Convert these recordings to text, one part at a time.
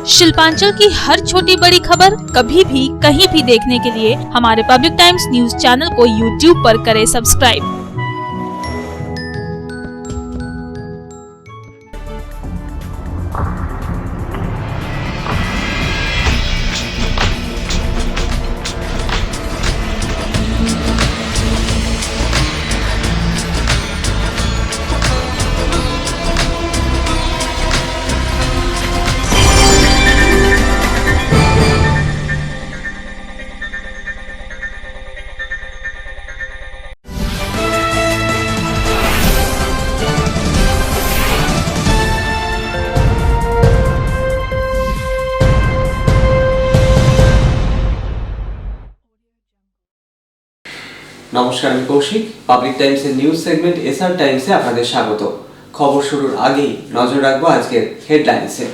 शिल्पांचल की हर छोटी बड़ी खबर कभी भी कहीं भी देखने के लिए हमारे पब्लिक टाइम्स न्यूज चैनल को यूट्यूब पर करें सब्सक्राइब। নমস্কার, আমি কৌশিক। পাবলিক টাইমসের নিউজ সেগমেন্ট এসআর টাইমসে আপনাদের স্বাগত। খবর শুরুর আগেই নজর রাখবো আজকের হেডলাইনসে।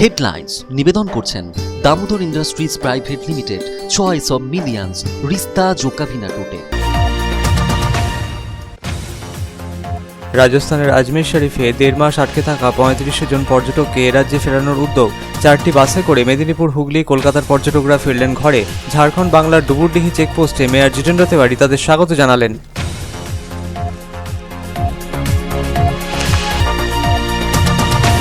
হেডলাইন্স নিবেদন করছেন Damodar industries private limited, choice of millions, রিস্তা জোকাভিনা টোটে। রাজস্থানের আজমের শরীফে 1.5 মাস আটকে থাকা 35 জন পর্যটককে রাজ্যে ফেরানোর উদ্যোগ। 4টি বাসে করে মেদিনীপুর, হুগলি, কলকাতার পর্যটকরা ফিরলেন ঘরে। ঝাড়খণ্ড বাংলার ডুবুরডিহি চেকপোস্টে মেয়র জিতেন্দ্র তেওয়ারি তাদের স্বাগত জানালেন।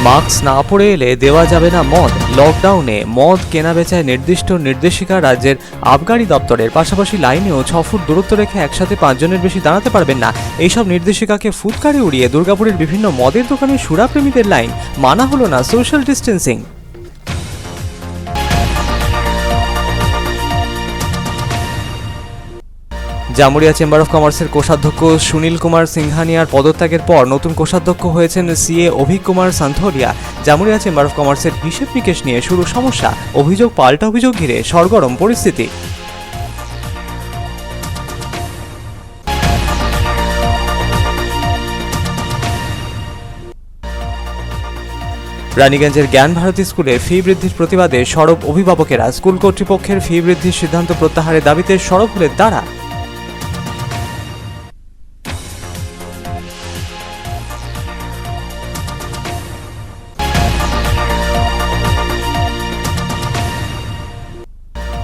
মাস্ক না পরে এলে দেওয়া যাবে না মদ। লকডাউনে মদ কেনা বেচায় নির্দিষ্ট নির্দেশিকা রাজ্যের আবগারি দপ্তরের। পাশাপাশি লাইনেও 6 ফুট দূরত্ব রেখে একসাথে 5 জনের বেশি দাঁড়াতে পারবেন না। এইসব নির্দেশিকাকে ফুৎকারে উড়িয়ে দুর্গাপুরের বিভিন্ন মদের দোকানে সুরাপ্রেমীদের লাইন। মানা হলো না social distancing. Jamuria chamber of কমার্সের কোষাধ্যক্ষ সুনীল কুমার সিংহানিয়ার পদত্যাগের পর নতুন কোষাধ্যক্ষ হয়েছেন CA Abhik Kumar Santhoria. Jamuria chamber of কমার্সের হিসেব নিকেশ নিয়ে শুরু সমস্যা, অভিযোগ পাল্টা অভিযোগ ঘিরে সরগরম পরিস্থিতি। রানীগঞ্জের জ্ঞান ভারতী স্কুলে ফি বৃদ্ধির প্রতিবাদে সরব অভিভাবকেরা। স্কুল কর্তৃপক্ষের ফি বৃদ্ধির সিদ্ধান্ত প্রত্যাহারের দাবিতে সরব হলেন তারা।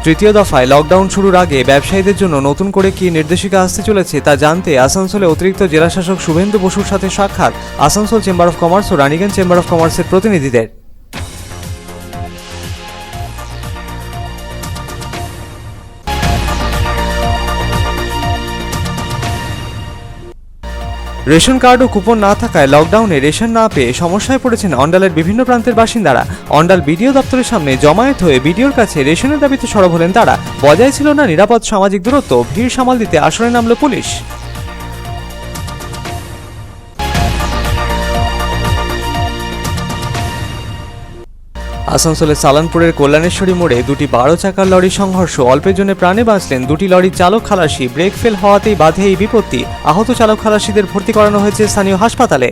তৃতীয় দফায় লকডাউন শুরুর আগে ব্যবসায়ীদের জন্য নতুন করে কি নির্দেশিকা আসতে চলেছে তা জানতে আসানসোলে অতিরিক্ত জেলাশাসক শুভেন্দু বসুর সাথে সাক্ষাৎ আসানসোল চেম্বার অফ কমার্স ও রানীগঞ্জ চেম্বার অফ কমার্সের প্রতিনিধিদের। রেশন কার্ড ও কুপন না থাকায় লকডাউনে রেশন না পেয়ে সমস্যায় পড়েছেন অন্ডালের বিভিন্ন প্রান্তের বাসিন্দারা। অন্ডাল বিডিও দপ্তরের সামনে জমায়েত হয়ে বিডিওর কাছে রেশনের দাবিতে সরব হলেন তারা। বজায় ছিল না নিরাপদ সামাজিক দূরত্ব, ভিড় সামাল দিতে আসরে নামল পুলিশ। আসানসোলের সালানপুরের কল্যাণেশ্বরী মোড়ে 2টি 12 চাকার লরি সংঘর্ষ। অল্পের জন্য প্রাণে বাঁচলেন 2টি লরির চালক খালাসি। ব্রেক ফেল হওয়াতেই বাধে এই বিপত্তি। আহত চালক খালাসিদের ভর্তি করানো হয়েছে স্থানীয় হাসপাতালে।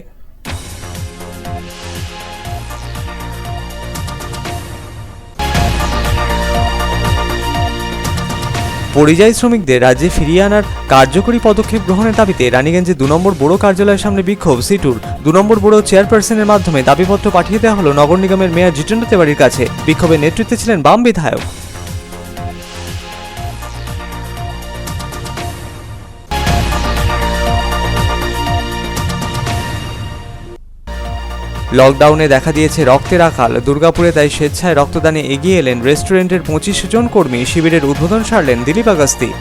পরিযায়ী শ্রমিকদের রাজ্যে ফিরিয়ে আনার কার্যকরী পদক্ষেপ গ্রহণের দাবিতে রানীগঞ্জে 2 নম্বর বড়ো কার্যালয়ের সামনে বিক্ষোভ। সিটুর 2 নম্বর বড়ো চেয়ারপারসনের মাধ্যমে দাবিপত্র পাঠিয়ে দেওয়া হলো নগর নিগমের মেয়র জিতেন্দ্র তেওয়ারির কাছে। বিক্ষোভের নেতৃত্বে ছিলেন বাম বিধায়ক। লকডাউনে দেখা দিয়েছে রক্তের আকাল। দুর্গাপুরে তাই স্বেচ্ছায় রক্তদানে এগিয়ে এলেন রেস্টুরেন্টের 25 জন কর্মী। শিবিরের উদ্বোধন সারলেন দিলীপ আগাস্তি।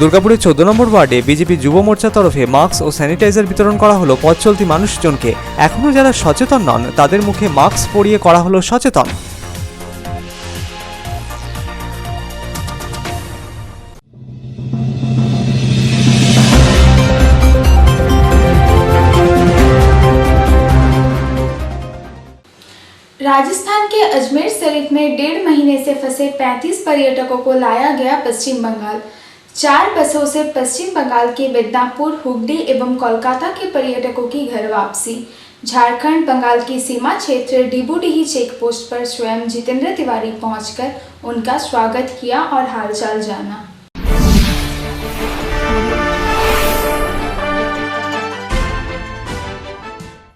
দুর্গাপুরের 14 নম্বর ওয়ার্ডে বিজেপি যুব মোর্চার তরফে মাস্ক ও স্যানিটাইজার বিতরণ করা হলো পথ চলতি মানুষজনকে। এখনও যারা সচেতন নন তাদের মুখে মাস্ক পরিয়ে করা হলো সচেতন। राजस्थान के अजमेर शरीफ में 1.5 महीने से फंसे 35 पर्यटकों को लाया गया पश्चिम बंगाल। 4 बसों से पश्चिम बंगाल के मिदनापुर, हुगली एवं कोलकाता के पर्यटकों की घर वापसी। झारखंड बंगाल की सीमा क्षेत्र डिबूडीही चेक पोस्ट पर स्वयं जितेंद्र तिवारी पहुंचकर उनका स्वागत किया और हालचाल जाना।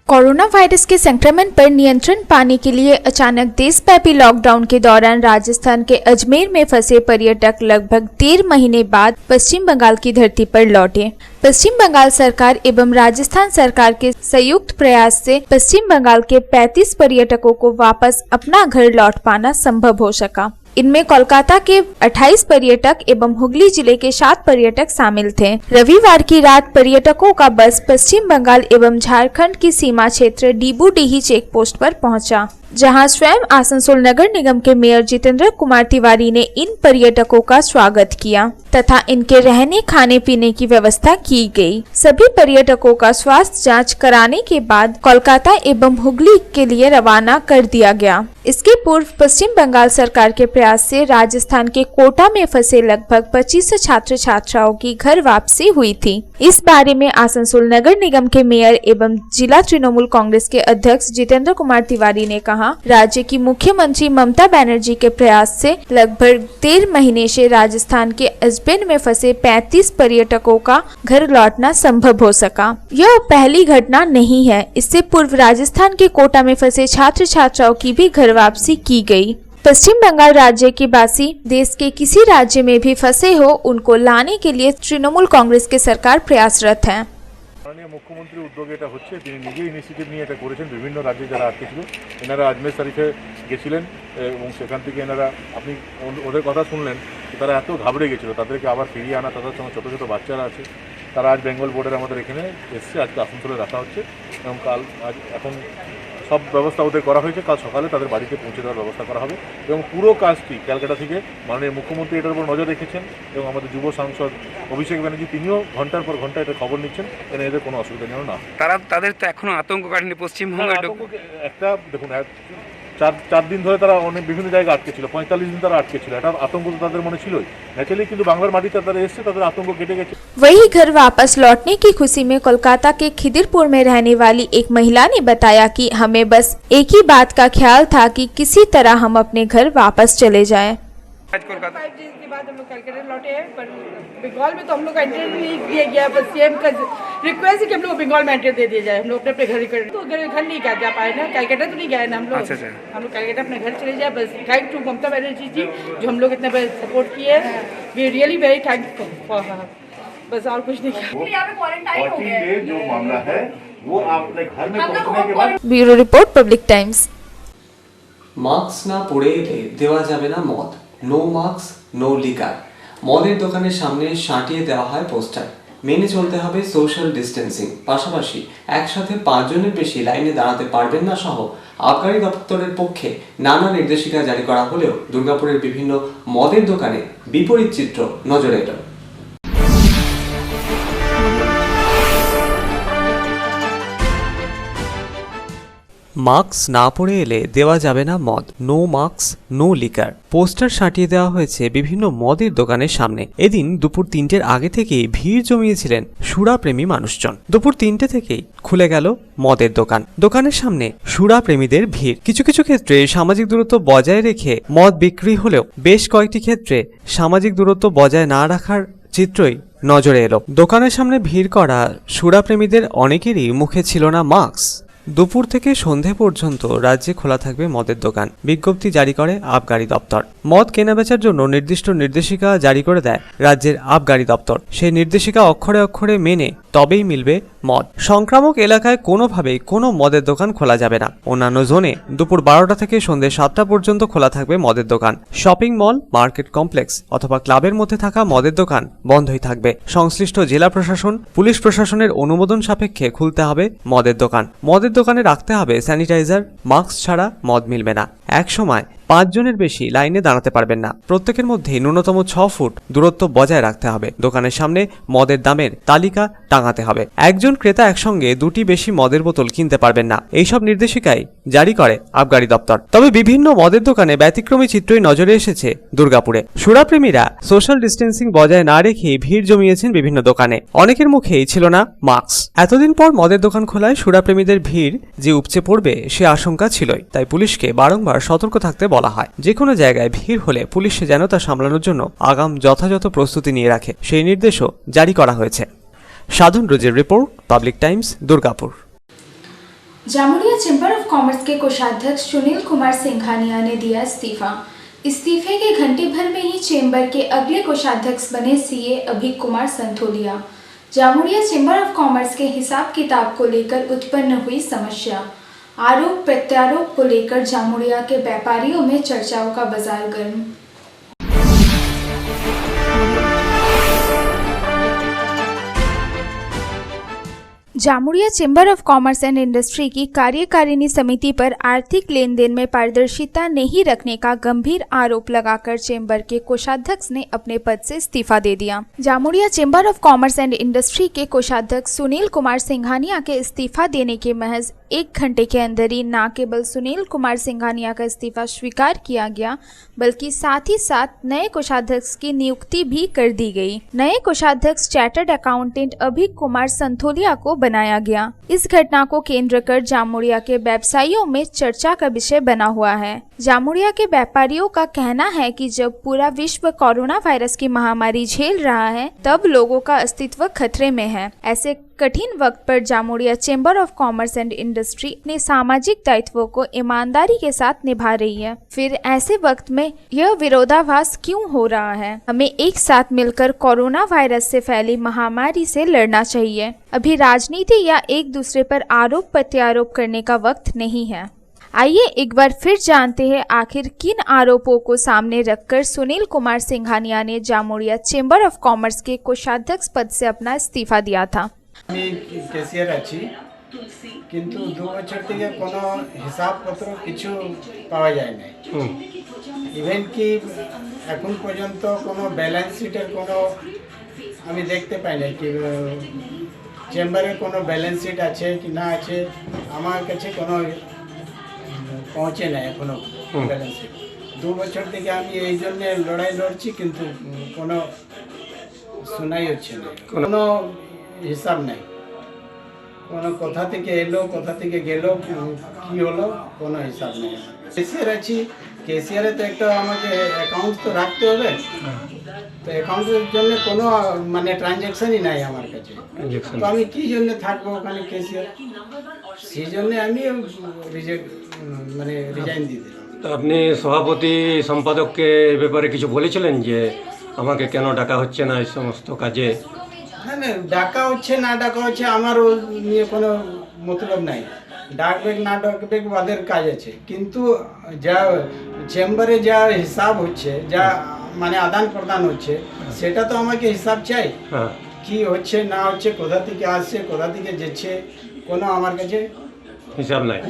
कोरोना वायरस के संक्रमण पर नियंत्रण पाने के लिए अचानक देशव्यापी लॉकडाउन के दौरान राजस्थान के अजमेर में फंसे पर्यटक लगभग 13 महीने बाद पश्चिम बंगाल की धरती पर लौटे। पश्चिम बंगाल सरकार एवं राजस्थान सरकार के संयुक्त प्रयास से पश्चिम बंगाल के 35 पर्यटकों को वापस अपना घर लौट पाना संभव हो सका। इनमें कोलकाता के 28 पर्यटक एवं हुगली जिले के 7 पर्यटक शामिल थे। रविवार की रात पर्यटकों का बस पश्चिम बंगाल एवं झारखंड की सीमा क्षेत्र डिबूडीही चेक पोस्ट पर पहुंचा, जहां स्वयं आसनसोल नगर निगम के मेयर जितेंद्र कुमार तिवारी ने इन पर्यटकों का स्वागत किया तथा इनके रहने खाने पीने की व्यवस्था की गई। सभी पर्यटकों का स्वास्थ्य जांच कराने के बाद कोलकाता एवं हुगली के लिए रवाना कर दिया गया। इसके पूर्व पश्चिम बंगाल सरकार के प्रयास से राजस्थान के कोटा में फंसे लगभग 25 छात्र छात्राओं की घर वापसी हुई थी। इस बारे में आसनसोल नगर निगम के मेयर एवं जिला तृणमूल कांग्रेस के अध्यक्ष जितेंद्र कुमार तिवारी ने कहा, राज्य की मुख्यमंत्री ममता बनर्जी के प्रयास से लगभग 13 महीने से राजस्थान के अजमेर में फंसे 35 पर्यटकों का घर लौटना संभव हो सका। यह पहली घटना नहीं है। इससे पूर्व राजस्थान के कोटा में फंसे छात्र छात्राओं की भी घर वापसी की गई। पश्चिम बंगाल राज्य की बासी देश के किसी राज्य में भी फंसे हो, उनको लाने के लिए तृणमूल कांग्रेस की सरकार प्रयासरत है। माननीय मुख्यमंत्री उद्योग এটা হচ্ছে তিনি নিজেই ইনিশিয়েটিভ নিয়ে এটা করেছেন। বিভিন্ন রাজ্যে যারা আটকে ছিল এনারা আজমের শরীফে গেছিলেন এবং সেখান থেকে এনারা আপনি ওদের কথা শুনলেন তারা এত ঘাবড়ে গেছিল, তাদেরকে আবার ফিরিয়ে আনা, তাদের সঙ্গে ছোটো ছোটো বাচ্চারা আছে, তারা আজ বেঙ্গল বোর্ডের আমাদের এখানে এসছে, আজকে আসানসোলে রাখা হচ্ছে এবং কাল আজ এখন সব ব্যবস্থা ওদের করা হয়েছে। কাল সকালে তাদের বাড়িতে পৌঁছে দেওয়ার ব্যবস্থা করা হবে এবং পুরো কাজটি ক্যালকাটা থেকে মাননীয় মুখ্যমন্ত্রী এটার উপর নজর রেখেছেন এবং আমাদের যুব সাংসদ অভিষেক ব্যানার্জি তিনিও ঘন্টার পর ঘন্টা এটা খবর নিচ্ছেন যেন এদের কোনো অসুবিধা যেন না। তাদের তো এখনো আতঙ্ক কাটেনি পশ্চিমবঙ্গে। একটা দেখুন 4 दिन ধরে তারা অনেক বিভিন্ন জায়গায় আটকে ছিল, 45 दिन তারা আটকে ছিল, এটা আতঙ্ক তো তাদের মনে ছিলই ন্যাচারালি, কিন্তু বাংলার মাটিতে তারা এসছে, তাদের আতঙ্ক কেটে গেছে। वही घर वापस लौटने की खुशी में कोलकाता के खिदिरपुर में रहने वाली एक महिला ने बताया कि हमें बस एक ही बात का ख्याल था कि किसी तरह हम अपने घर वापस चले जाएं। आज कोलकाता 5 दिन के बाद हम लोग कलकत्ता लौटे हैं, पर बंगाल में तो हम लोग का एंट्री नहीं दिया गया। बस सीएम का रिक्वेस्ट है कि हम लोग बंगाल में एंट्री दे दिया जाए। हम लोग अपने अपने घर ही तो घर नहीं जा पाए ना, कलकत्ता तो नहीं गए ना हम लोग। हम लोग कलकत्ता अपने घर चले जाए। बस थैंक टू ममता बनर्जी जी जो हम लोग इतना सपोर्ट किए। We really very thankful for her. बस और कुछ नहीं किया। जो मामला है वो आपने घर में पहुंचने के बाद। Bureau report, public times. Mask না পরে এলে দেওয়া যাবে না মদ, নো মাস্ক নো লিকার। মদের দোকানের সামনে সাঁটিয়ে দেওয়া হয় পোস্টার। মেনে চলতে হবে সোশ্যাল ডিস্টেন্সিং। পাশাপাশি একসাথে 5 জনের বেশি লাইনে দাঁড়াতে পারবেন না সহ আবগারি দপ্তরের পক্ষে নানা নির্দেশিকা জারি করা হলেও দুর্গাপুরের বিভিন্ন মদের দোকানে বিপরীত চিত্র নজরে এলো। মাস্ক না পরে এলে দেওয়া যাবে না মদ, no mask no liquor poster সাঁটিয়ে দেওয়া হয়েছে বিভিন্ন মদের দোকানের সামনে। এদিন দুপুর 3টের আগে থেকেই ভিড় জমিয়েছিলেন সুরাপ্রেমী মানুষজন। দুপুর 3টে থেকেই খুলে গেল মদের দোকান। দোকানের সামনে সুরাপ্রেমীদের ভিড়। কিছু কিছু ক্ষেত্রে সামাজিক দূরত্ব বজায় রেখে মদ বিক্রি হলেও বেশ কয়েকটি ক্ষেত্রে সামাজিক দূরত্ব বজায় না রাখার চিত্রই নজরে এলো। দোকানের সামনে ভিড় করা সুরাপ্রেমীদের অনেকেরই মুখে ছিল না মাস্ক। দুপুর থেকে সন্ধে পর্যন্ত রাজ্যে খোলা থাকবে মদের দোকান, বিজ্ঞপ্তি জারি করে আবগারি দপ্তর। মদ কেনাবেচার জন্য নির্দিষ্ট নির্দেশিকা জারি করে দেয় রাজ্যের আবগারি দপ্তর। সেই নির্দেশিকা অক্ষরে অক্ষরে মেনে তবেই মিলবে মদ। সংক্রামক এলাকায় কোনোভাবেই কোনো মদের দোকান খোলা যাবে না। অন্যান্য জোনে দুপুর 12টা থেকে সন্ধ্যে 7টা পর্যন্ত খোলা থাকবে মদের দোকান। শপিং মল, মার্কেট কমপ্লেক্স অথবা ক্লাবের মধ্যে থাকা মদের দোকান বন্ধই থাকবে। সংশ্লিষ্ট জেলা প্রশাসন, পুলিশ প্রশাসনের অনুমোদন সাপেক্ষে খুলতে হবে মদের দোকান। মদের দোকানে রাখতে হবে স্যানিটাইজার, মাস্ক ছাড়া মদ মিলবে না। এক সময় 5 জনের বেশি লাইনে দাঁড়াতে পারবেন না। প্রত্যেকের মধ্যে ন্যূনতম 6 ফুট দূরত্ব বজায় রাখতে হবে। দোকানের সামনে মদের দামের তালিকা টাঙাতে হবে। একজন ক্রেতা একসঙ্গে 2টি বেশি মদের বোতল কিনতে পারবেন না। এইসব নির্দেশিকাই জারি করে আবগারি দপ্তর। তবে বিভিন্ন মদের দোকানে ব্যতিক্রমী চিত্রই নজরে এসেছে দুর্গাপুরে। সুরাপ্রেমীরা সোশ্যাল ডিস্টেন্সিং বজায় না রেখে ভিড় জমিয়েছেন বিভিন্ন দোকানে। অনেকের মুখেই ছিল না মাস্ক। এতদিন পর মদের দোকান খোলায় সুরাপ্রেমীদের ভিড় যে উপচে পড়বে সে আশঙ্কা ছিলই। তাই পুলিশকে বারংবার সতর্ক থাকতে বলা হয়। যে কোনো জায়গায় ভিড় হলে পুলিশ যেন তা সামলানোর জন্য আগাম যথাযথ প্রস্তুতি নিয়ে রাখে সেই নির্দেশও জারি করা হয়েছে। সাধন রোজের report, public times, Durgapur. Jamuria chamber of commerce के कोषाध्यक्ष सुनील कुमार सिंघानिया ने दिया इस्तीफा। इस्तीफे के घंटे भर में ही चैम्बर के अगले कोषाध्यक्ष बने CA Abhik Kumar Santholia. Jamuria chamber of commerce के हिसाब किताब को लेकर उत्पन्न हुई समस्या, आरोप प्रत्यारोप को लेकर जामुरिया के व्यापारियों में चर्चाओं का बाजार गर्म। Jamuria chamber of commerce and industry की कार्यकारिणी समिति पर आर्थिक लेन देन में पारदर्शिता नहीं रखने का गंभीर आरोप लगाकर चैम्बर के कोषाध्यक्ष ने अपने पद से इस्तीफा दे दिया। Jamuria chamber of commerce and industry के कोषाध्यक्ष सुनील कुमार सिंघानिया के इस्तीफा देने के महज 1 घंटे के अंदर ही न केवल सुनील कुमार सिंघानिया का इस्तीफा स्वीकार किया गया, बल्कि साथ ही साथ नए कोषाध्यक्ष की नियुक्ति भी कर दी गई। नए कोषाध्यक्ष चार्टर्ड अकाउंटेंट अभिक कुमार संथोलिया को बनाया गया। इस घटना को केंद्र कर जामुरिया के व्यवसायियों में चर्चा का विषय बना हुआ है। जामुरिया के व्यापारियों का कहना है कि जब पूरा विश्व कोरोना वायरस की महामारी झेल रहा है, तब लोगों का अस्तित्व खतरे में है। ऐसे कठिन वक्त पर Jamuria chamber of commerce and industry अपने सामाजिक दायित्वों को ईमानदारी के साथ निभा रही है। फिर ऐसे वक्त में यह विरोधाभास क्यों हो रहा है? हमें एक साथ मिलकर कोरोना वायरस से फैली महामारी से लड़ना चाहिए। अभी राजनीति या एक दूसरे पर आरोप प्रत्यारोप करने का वक्त नहीं है। आइए एक बार फिर जानते हैं आखिर किन आरोपों को सामने रखकर सुनील कुमार सिंघानिया ने जामुरिया चैम्बर ऑफ कॉमर्स के कोषाध्यक्ष पद से अपना इस्तीफा दिया था। আমি ক্যাশিয়ার আছি, কিন্তু 2 বছর থেকে কোনো হিসাবপত্র কিছু পাওয়া যায় না। ইভেন কি এখন পর্যন্ত কোনো ব্যালেন্স শিটের কোনো আমি দেখতে পাই না কি চেম্বারে কোনো ব্যালেন্স শিট আছে কি না আছে, আমার কাছে কোনো পৌঁছে না এখনো ব্যালেন্স শিট। 2 বছর থেকে আমি এই জন্য লড়াই লড়ছি, কিন্তু কোনো শোনাই হচ্ছে না, কোনো হিসাব নাই, কোনো কোথা থেকে এলো কোথা থেকে গেল কি হলো কোনো হিসাব নেই। ক্যাশিয়ার আছি, ক্যাশিয়ারে তো একটা আমাকে অ্যাকাউন্ট তো রাখতে হবে, তো অ্যাকাউন্টের জন্য কোনো মানে ট্রানজ্যাকশনই নাই আমার কাছে, তো আমি কি জন্য থাকবো ওখানে ক্যাশিয়ার, সেই জন্য আমি রিজাইন দিয়ে দিলাম। তো আপনি সভাপতি সম্পাদককে এ ব্যাপারে কিছু বলেছিলেন যে আমাকে কেন ডাকা হচ্ছে না এই সমস্ত কাজে? না না, ডাকা হচ্ছে না ডাকা হচ্ছে আমার ও নিয়ে কোনো মতলব নাই, ডাকবে না ডাকবে ওদের কাজ আছে, কিন্তু যা চেম্বারে যা হিসাব হচ্ছে, যা মানে আদান প্রদান হচ্ছে, সেটা তো আমাকে হিসাব চাই। কি হচ্ছে না হচ্ছে, কোথা থেকে আসছে কোথা থেকে যাচ্ছে, কোনো আমার কাছে হিসাব নাই।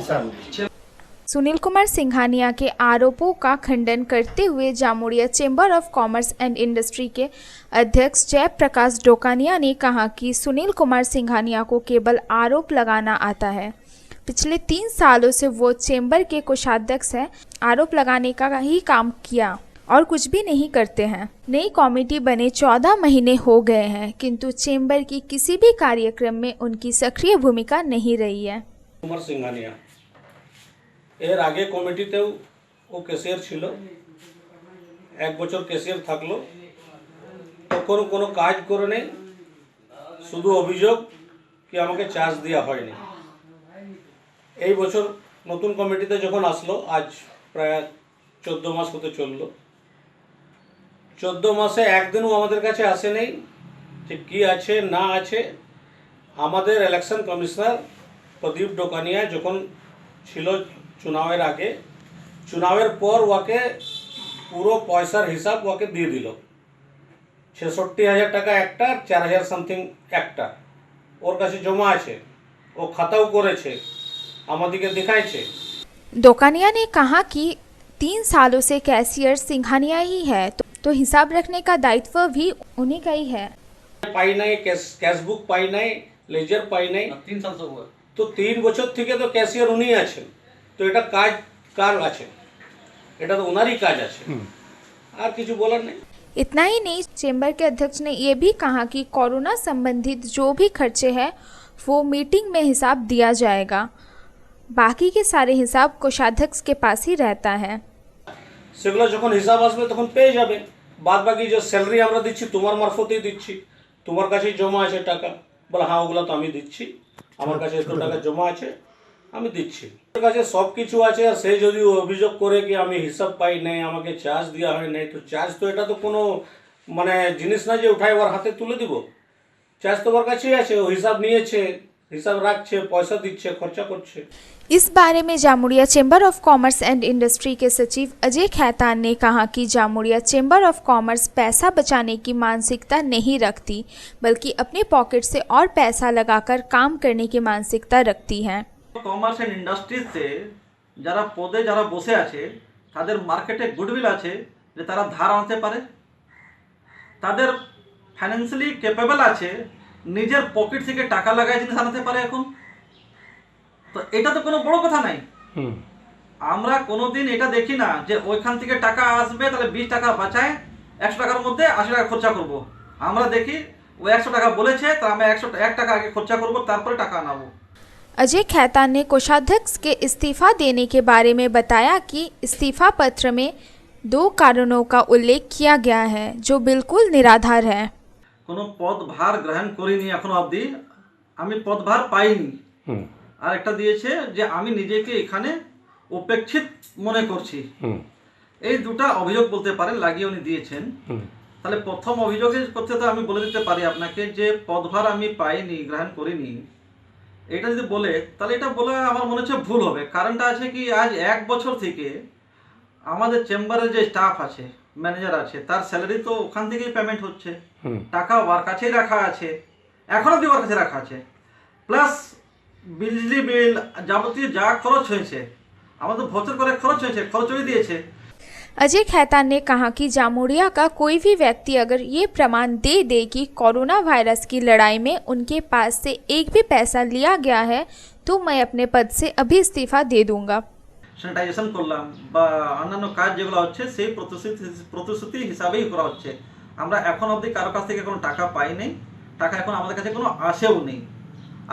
सुनील कुमार सिंघानिया के आरोपों का खंडन करते हुए Jamuria chamber of commerce and industry के अध्यक्ष जयप्रकाश डोकानिया ने कहा कि सुनील कुमार सिंघानिया को केवल आरोप लगाना आता है। पिछले 3 सालों से वो चैम्बर के कोषाध्यक्ष हैं, आरोप लगाने का ही काम किया और कुछ भी नहीं करते हैं। नई कमेटी बने 14 महीने हो गए हैं, किंतु चैम्बर की किसी भी कार्यक्रम में उनकी सक्रिय भूमिका नहीं रही है। कुमार सिंघानिया এর আগে কমিটিতেও ও ক্যাশিয়ার ছিল, 1 বছর ক্যাশিয়ার থাকলো, তখন কোনো কাজ করে নেই, শুধু অভিযোগ কি আমাকে চার্জ দেওয়া হয়নি। এই বছর নতুন কমিটিতে যখন আসলো, আজ প্রায় 14 মাস হতে চললো, 14 মাসে একদিনও আমাদের কাছে আসে নেই যে কী আছে না আছে। আমাদের ইলেকশন কমিশনার প্রদীপ ডোকানিয়া যখন ছিল চুনাবের আগে, চুনাবের পর ওকে পুরো পয়সার হিসাব ওকে দিয়ে দিল। 66,000 টাকা একটা, 4,000 সামথিং একটা ওর কাছে জমা আছে, ও খাতাও করেছে, আমাদেরকে দেখাইছে। डोकानिया ने कहा कि 3 सालों से कैशियर सिंघानिया ही है, तो हिसाब रखने का दायित्व भी उन्हीं का ही है। পাই নাই ক্যাশবুক পাই নাই লেজার পাই নাই 3 সাল তো 3 বছর থেকে তো ক্যাশিয়ার উনি আছেন, তো এটা কাজ কার আছে? এটা তো ওনারই কাজ আছে, আর কিছু বলার নেই। इतना ही नहीं, चेंबर के अध्यक्ष ने ये भी कहा कि कोरोना संबंधित जो भी खर्चे हैं वो मीटिंग में हिसाब दिया जाएगा। बाकी के सारे हिसाब कोषाध्यक्ष के पास ही रहता है। সেগুলো যখন হিসাব আসবে তখন পেয়ে যাবে। বাদ বাকি যে স্যালারি আমরা দিচ্ছি তোমার মারফতেই দিচ্ছি, তোমার কাছেই জমা আছে টাকা। বলে হ্যাঁ ওগুলো তো আমি দিচ্ছি, আমার কাছে এত টাকা জমা আছে আমি দিচ্ছি। ওর কাছে সব কিছু আছে, আর সে যদি অভিযোগ করে কি আমি হিসাব পাই নাই, আমাকে চার্জ দেওয়া হয় নাই, তো চার্জ তো এটা তো কোনো মানে জিনিস না যে উঠাই ওর হাতে তুলে দিব। চার্জ তো ওর কাছেই আছে, ও হিসাব নিয়েছে, হিসাব রাখছে, পয়সা দিচ্ছে, খরচা করছে। इस बारे में Jamuria chamber of commerce and industry के सचिव अजय खैतान ने कहा कि जामुड़िया चेंबर ऑफ कॉमर्स पैसा बचाने की मानसिकता नहीं रखती, बल्कि अपने पॉकेट से और पैसा लगाकर काम करने की मानसिकता रखती है। কমার্স এন্ড ইন্ডাস্ট্রিজে যারা পদে যারা বসে আছে তাদের মার্কেটে গুডউইল আছে যে তারা ধার আনতে পারে, তাদের ফাইন্যান্সিয়ালি ক্যাপেবল আছে নিজের পকেট থেকে টাকা লাগায় জিনিস আনতে পারে। এখন তো এটা তো কোনো বড় কথা নাই। আমরা কোনোদিন এটা দেখি না যে ওইখান থেকে টাকা আসবে তাহলে 20 টাকা বাঁচায় 100 টাকার মধ্যে 80 টাকা খরচা করব। আমরা দেখি ও 100 টাকা বলেছে তা আমরা 1 টাকা আগে খরচা করব, তারপরে টাকা আনাবো। अजय खैतान ने कोषाध्यक्ष के इस्तीफा देने के बारे में बताया कि इस्तीफा पत्र में 2 कारणों का उल्लेख किया गया है जो बिल्कुल निराधार है। কোনো পদভার গ্রহণ করিনি এখনো অবধি, আমি পদভার পাইনি। আর একটা দিয়েছে যে আমি নিজেকে এখানে উপেক্ষিত মনে করছি। এই দুটা অভিযোগ বলতে পারেন লাগিয়ে উনি দিয়েছেন। তাহলে প্রথম অভিযোগের করতে তো আমি বলে দিতে পারি আপনাকে যে পদভার আমি পাইনি, গ্রহণ করিনি, এটা যদি বলে তাহলে এটা বলা আমার মনে হচ্ছে ভুল হবে। কারণটা আছে কি আজ 1 বছর থেকে আমাদের চেম্বারের যে স্টাফ আছে, ম্যানেজার আছে, তার স্যালারি তো ওখান থেকেই পেমেন্ট হচ্ছে, টাকা ওর কাছেই রাখা আছে, এখনো অবধি ওর কাছে রাখা আছে, প্লাস বিজলি বিল যাবতীয় যা খরচ হয়েছে আমাদের ভোচর করে খরচ হয়েছে, খরচ হয়ে দিয়েছে। अजय खैतान ने कहा कि जामुड़िया का कोई भी व्यक्ति अगर ये प्रमाण दे दे कि कोरोना वायरस की लड़ाई में उनके पास से एक भी पैसा लिया गया है तो मैं अपने पद से अभी इस्तीफा दे दूंगा। স্যানিটাইজেশন করলাম বা অন্যান্য কাজ যেগুলো হচ্ছে সেই প্রতিশ্রুতি হিসাবেই করা হচ্ছে। আমরা এখন অবধি কারো কাছ থেকে কোনো টাকা পাই নাই, টাকা এখন আমাদের কাছে কোনো আসেও নেই।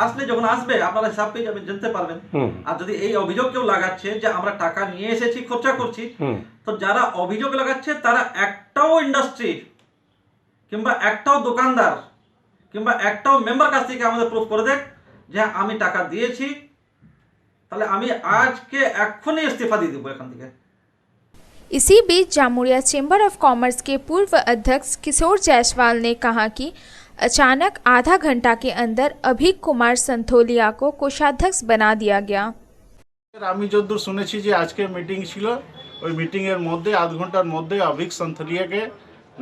আসলে যখন আসবে আপনারা হিসাব পেয়ে যাবেন, জানতে পারবেন। আর যদি এই অভিযোগ কেউ লাগাচ্ছে যে আমরা টাকা নিয়ে এসেছি খরচা করছি, তো যারা অভিযোগ লাগাচ্ছে তারা একটাও ইন্ডাস্ট্রি কিংবা একটাও দোকানদার কিংবা একটাও মেম্বার কাছ থেকে আমাদের প্রুফ করে দেখ যে আমি টাকা দিয়েছি, তাহলে আমি আজকে এখনই ইস্তিফা দিয়ে দেবো এখান থেকে। इसी बीच जामुड़िया चेंबर ऑफ कॉमर्स के पूर्व अध्यक्ष किशोर जायसवाल ने कहा कि अचानक आधा घंटा के अंदर अभिक कुमार संथोलिया को कोषाध्यक्ष बना दिया गया। আমি যতদূর শুনেছি যে আজকে মিটিং ছিল, ওই মিটিং এর মধ্যে আধ ঘন্টার মধ্যে অভিক সন্থলিয়াকে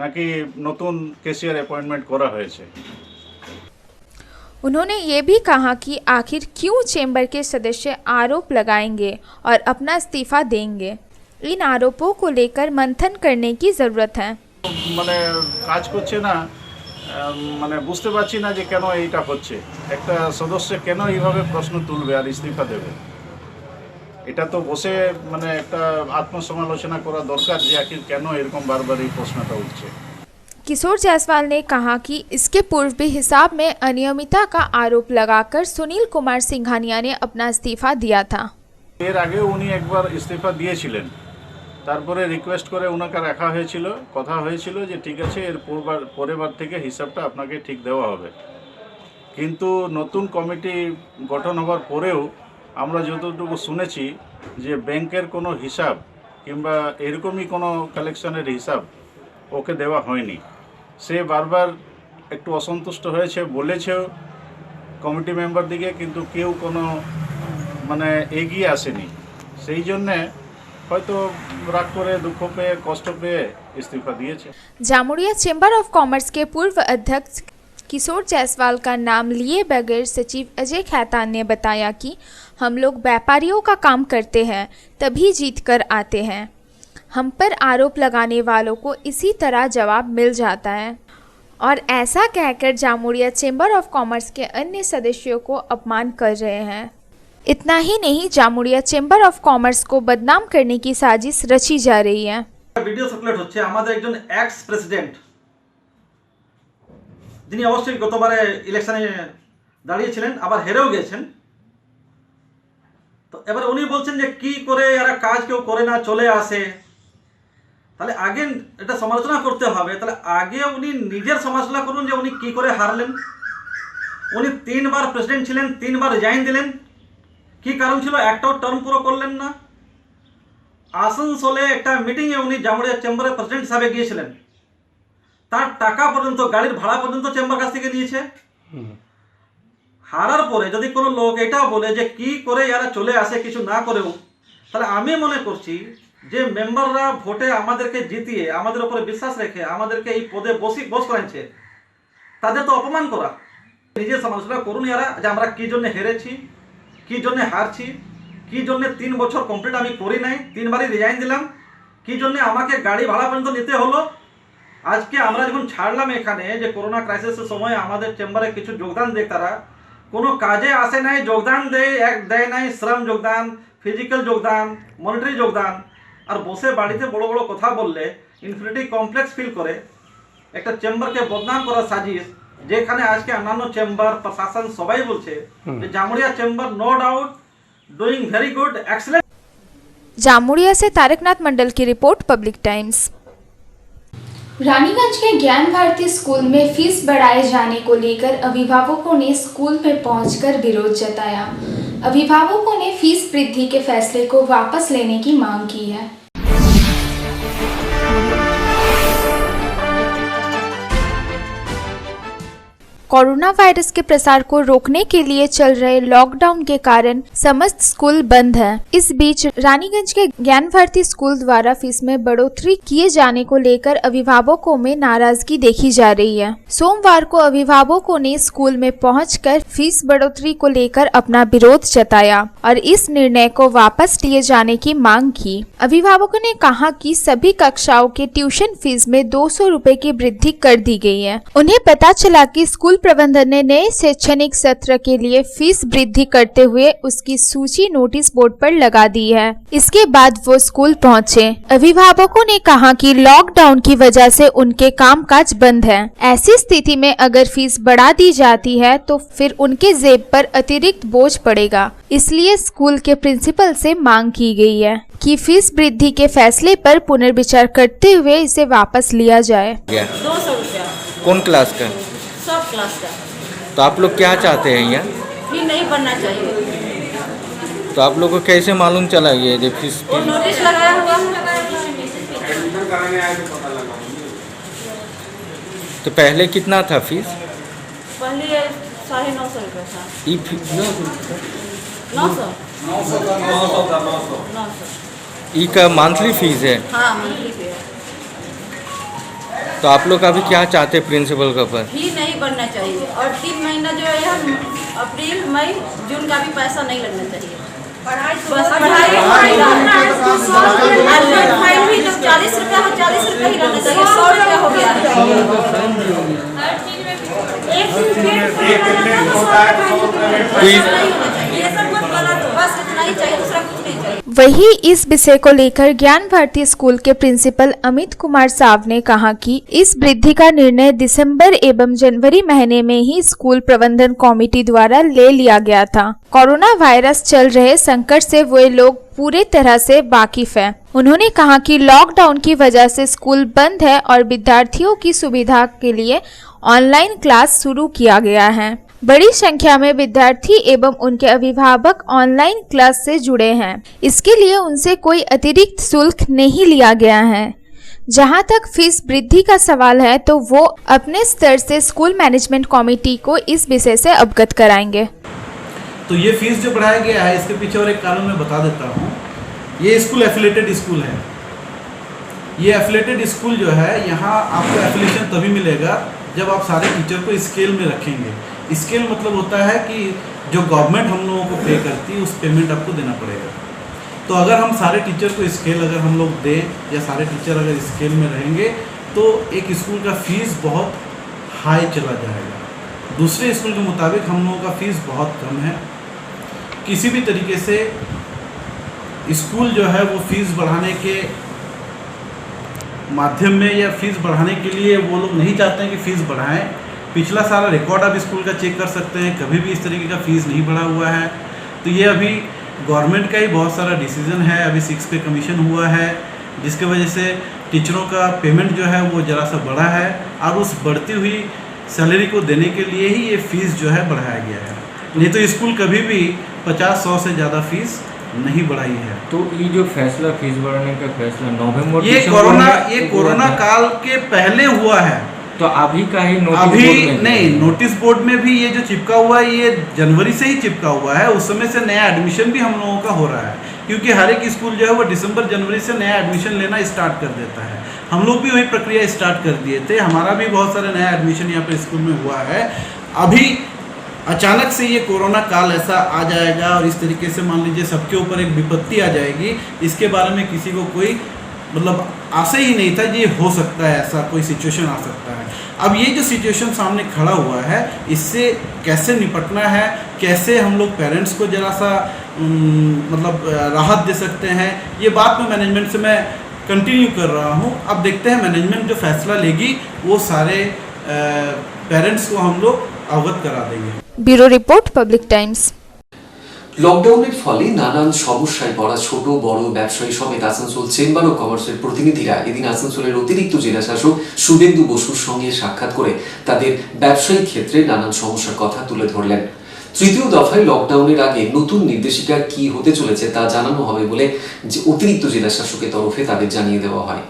নাকি নতুন কেশিয়ার অ্যাপয়েন্টমেন্ট করা হয়েছে। उन्होंने ये भी कहा कि आखिर क्यों चेंबर के सदस्य आरोप लगाएंगे और अपना इस्तीफा देंगे। इन आरोपों को लेकर मंथन करने की ज़रूरत है। মানে কাজ করছে না, মানে বুঝতে পারছি না যে কেন এইটা হচ্ছে। একটা সদস্য কেন এইভাবে প্রশ্ন তুলবে আর ইস্তিফা দেবে? এটা তো বসে মানে একটা আত্মসমালোচনা করা দরকার যে আখির কেন এরকম বারবার এই প্রশ্নটা উঠছে। किशोर जायसवाल ने कहा कि इसके पूर्व भी हिसाब में अनियमितता का आरोप लगाकर सुनील कुमार सिंघानिया ने अपना इस्तीफा दिया था। এর আগে উনি একবার ইস্তিফা দিয়েছিলেন, তারপরে রিকোয়েস্ট করে ওনাকে রাখা হয়েছিল, কথা হয়েছিল যে ঠিক আছে এর পরের বার থেকে হিসাবটা আপনাকে ঠিক দেওয়া হবে। কিন্তু নতুন কমিটি গঠন হওয়ার পরেও আমরা যতটুকু শুনেছি যে ব্যাংকের কোনো হিসাব কিংবা এরকমই কোনো কালেকশনের হিসাব ওকে দেওয়া হয়নি। সে বারবার একটু অসন্তুষ্ট হয়েছে, বলেছেও কমিটি মেম্বার দিকে, কিন্তু কেউ কোনো মানে এগিয়ে আসেনি। সেই জন্যে হয়তো রাগ করে দুঃখ পেয়ে কষ্ট পেয়ে ইস্তিফা দিয়েছে। जामुड़िया चेंबर ऑफ कॉमर्स के पूर्व अध्यक्ष किशोर जायसवाल का नाम लिए बगैर सचिव अजय खैतान ने बताया कि हम लोग व्यापारियों का काम करते हैं तभी जीत कर आते हैं। हम पर आरोप लगाने वालों को इसी तरह जवाब मिल जाता है। और ऐसा कहकर जामुड़िया चेंबर ऑफ कॉमर्स के अन्य सदस्यों को अपमान कर रहे हैं। इतना ही नहीं, जामुड़िया चेंबर ऑफ कॉमर्स को बदनाम करने की साजिश रची जा रही है। ভিডিও সার্কুলেট হচ্ছে আমাদের একজন এক্স প্রেসিডেন্ট, যিনি অবশ্যই গতবারে ইলেকশনে দাঁড়িয়েছিলেন, আবার হেরেও গেছেন। তো এবার উনি বলছেন যে কি করে এরা কাজ কেউ করে না, চলে আসে। তাহলে আগে এটা সমালোচনা করতে হবে। তাহলে আগে উনি নিজের সমালোচনা করুন যে উনি কি করে হারলেন। উনি 3 বার প্রেসিডেন্ট ছিলেন, 3 বার রিজাইন দিলেন। কি কারণ ছিল? একটাও টার্ম পুরো করলেন না। আসানসোলে একটা মিটিংয়ে উনি জামুড়িয়া চেম্বারের প্রেসিডেন্ট হিসাবে গিয়েছিলেন, তার টাকা পর্যন্ত, গাড়ির ভাড়া পর্যন্ত চেম্বার কাছ থেকে নিয়েছে। হারার পরে যদি কোনো লোক এটাও বলে যে কি করে এরা চলে আসে কিছু না করেও, তাহলে আমি মনে করছি যে মেম্বাররা ভোটে আমাদেরকে জিতিয়ে, আমাদের উপরে বিশ্বাস রেখে আমাদেরকে এই পদে বস করাচ্ছে, তাদের তো অপমান করা। নিজের সমালোচনা করুন এরা যে আমরা কি জন্য হেরেছি, কি জন্য হারছি, কি জন্য 3 বছর কমপ্লিট আমি করি নাই, 3 বারই রিজাইন দিলাম, কি জন্য আমাকে গাড়ি ভাড়া পর্যন্ত নিতে হলো। আজকে আমরা যখন ছাড়লাম এখানে যে করোনা ক্রাইসিসের সময় আমাদের চেম্বারে কিছু যোগদান দেয়, তারা কোনো কাজে আসে নাই, যোগদান দেয় নাই, শ্রম যোগদান, ফিজিক্যাল যোগদান, মনিটারি যোগদান, আর বসে বাড়িতে বড় বড় কথা বললে ইনফিনিটি কমপ্লেক্স ফিল করে একটা চেম্বারকে বদনাম করার সাজিশ, যেখানে আজকে অন্যান্য চেম্বার প্রশাসন সবাই বলছে যে Jamuria chamber no doubt doing very good, excellent. Jamuria से तारकनाथ मंडल की रिपोर्ट, पब्लिक टाइम्स। रानीगंज के ज्ञान भारती स्कूल में फीस बढ़ाए जाने को लेकर अभिभावकों ने स्कूल में पहुंचकर विरोध जताया। अभिभावकों ने फीस वृद्धि के फैसले को वापस लेने की मांग की है। कोरोना वायरस के प्रसार को रोकने के लिए चल रहे लॉकडाउन के कारण समस्त स्कूल बंद हैं। इस बीच रानीगंज के ज्ञान भारती स्कूल द्वारा फीस में बढ़ोतरी किए जाने को लेकर अभिभावकों में नाराजगी देखी जा रही है। सोमवार को अभिभावकों ने स्कूल में पहुंचकर फीस बढ़ोतरी को लेकर अपना विरोध जताया और इस निर्णय को वापस लिए जाने की मांग की। अभिभावकों ने कहा कि सभी कक्षाओं के ट्यूशन फीस में 200 रुपए की वृद्धि कर दी गई है। उन्हें पता चला कि स्कूल प्रबंधन ने नए शैक्षणिक सत्र के लिए फीस वृद्धि करते हुए उसकी सूची नोटिस बोर्ड पर लगा दी है। इसके बाद वो स्कूल पहुंचे। अभिभावकों ने कहा कि लॉकडाउन की वजह से उनके कामकाज बंद है। ऐसी स्थिति में अगर फीस बढ़ा दी जाती है तो फिर उनके जेब पर अतिरिक्त बोझ पड़ेगा। इसलिए स्कूल के प्रिंसिपल से मांग की गई है कि फीस वृद्धि के फैसले पर पुनर्विचार करते हुए इसे वापस लिया जाए। 200 रुपया। कौन क्लास का? सब क्लास का। तो आप लोग क्या चाहते हैं यहाँ? फी नहीं बनना चाहिए। तो आप लोग को कैसे मालूम चला ये जो फीस? वो नोटिस लगाया हुआ है। तो पहले कितना था फीस? पहले 950 रुपया था। 900 का मंथली फीस है? हाँ, मंथली फी है। तो आप लोग अभी क्या चाहते हैं प्रिंसिपल का पर? फी नहीं बनना चाहिए और 3 महीना जो है अप्रैल मई जून का भी पैसा नहीं लगना चाहिए। पढ़ाई फाइन भी जो 40 रुपया हो 40 रुपया ही रहना चाहिए। 100 रुपया हो गया ये सब मत गलत हो, बस इतना ही चाहिए, दूसरा कुछ नहीं चाहिए। वही इस विषय को लेकर ज्ञान भारती स्कूल के प्रिंसिपल अमित कुमार साव ने कहा कि इस वृद्धि का निर्णय दिसंबर एवं जनवरी महीने में ही स्कूल प्रबंधन कमेटी द्वारा ले लिया गया था। कोरोना वायरस चल रहे संकट से वे लोग पूरे तरह से वाकिफ है। उन्होंने कहा कि लॉकडाउन की वजह से स्कूल बंद है और विद्यार्थियों की सुविधा के लिए ऑनलाइन क्लास शुरू किया गया है। बड़ी संख्या में विद्यार्थी एवं उनके अभिभावक ऑनलाइन क्लास से जुड़े हैं। इसके लिए उनसे कोई अतिरिक्त शुल्क नहीं लिया गया है। जहां तक फीस वृद्धि का सवाल है तो वो अपने स्तर से स्कूल मैनेजमेंट कमेटी को इस विषय से अवगत कराएंगे। तो ये फीस जो बढ़ाया गया है इसके पीछे और एक कारण मैं बता देता हूँ। ये स्कूल एफिलेटेड स्कूल है। ये एफिलेटेड स्कूल जो है यहाँ आपको एफिलेशन तभी मिलेगा जब आप सारे टीचर को स्केल में रखेंगे। स्केल मतलब होता है कि जो गवर्नमेंट हम लोगों को पे करती है उस पेमेंट आपको देना पड़ेगा। तो अगर हम सारे टीचर को स्केल अगर हम लोग दें या सारे टीचर अगर स्केल में रहेंगे तो एक स्कूल का फीस बहुत हाई चला जाएगा। दूसरे स्कूल के मुताबिक हम लोगों का फीस बहुत कम है। किसी भी तरीके से स्कूल जो है वो फीस बढ़ाने के माध्यम में या फीस बढ़ाने के लिए वो लोग नहीं चाहते हैं कि फ़ीस बढ़ाएं। पिछला सारा रिकॉर्ड आप स्कूल का चेक कर सकते हैं, कभी भी इस तरीके का फ़ीस नहीं बढ़ा हुआ है। तो ये अभी गवर्नमेंट का ही बहुत सारा डिसीजन है। अभी 6 पे कमीशन हुआ है, जिसके वजह से टीचरों का पेमेंट जो है वो ज़रा सा बढ़ा है और उस बढ़ती हुई सैलरी को देने के लिए ही ये फ़ीस जो है बढ़ाया गया है। नहीं तो स्कूल कभी भी 50-100 से ज़्यादा फ़ीस नहीं बढ़ाई है। तो ये जो फैसला फीस बढ़ाने का फैसला नवंबर ये कोरोना काल के पहले हुआ है। तो अभी का ही नोटिस अभी बोर्ड में नहीं, नोटिस बोर्ड में भी ये जो चिपका हुआ है ये जनवरी से ही चिपका हुआ है। उस समय से नया एडमिशन भी हम लोगों का हो रहा है, क्योंकि हर एक स्कूल जो है वो दिसंबर जनवरी से नया एडमिशन लेना स्टार्ट कर देता है। हम लोग भी वही प्रक्रिया स्टार्ट कर दिए थे। हमारा भी बहुत सारे नया एडमिशन यहाँ पर स्कूल में हुआ है। अभी अचानक से ये कोरोना काल ऐसा आ जाएगा और इस तरीके से मान लीजिए सबके ऊपर एक विपत्ति आ जाएगी, इसके बारे में किसी को कोई मतलब आशा ही नहीं था ये हो सकता है, ऐसा कोई सिचुएशन आ सकता है। अब ये जो सिचुएशन सामने खड़ा हुआ है, इससे कैसे निपटना है, कैसे हम लोग पेरेंट्स को ज़रा सा मतलब राहत दे सकते हैं, ये बात में मैनेजमेंट से मैं कंटिन्यू कर रहा हूँ। अब देखते हैं मैनेजमेंट जो फैसला लेगी वो सारे पेरेंट्स को हम लोग अवगत करा देंगे। Bureau report, public Times. লকডাউনের ফলে নানান সমস্যায় পড়া ছোট বড় ব্যবসায়ী সমেত আসানসোল চেম্বার অফ কমার্সের প্রতিনিধিরা এদিন আসানসোলের অতিরিক্ত জেলা শাসক শুভেন্দু বসুর সঙ্গে সাক্ষাৎ করে তাদের ব্যবসায়িক ক্ষেত্রে নানান সমস্যার কথা তুলে ধরলেন। তৃতীয় দফায় লকডাউনের আগে নতুন নির্দেশিকা কি হতে চলেছে তা জানানো হবে বলে অতিরিক্ত জেলা শাসকের তরফে তাদের জানিয়ে দেওয়া হয়।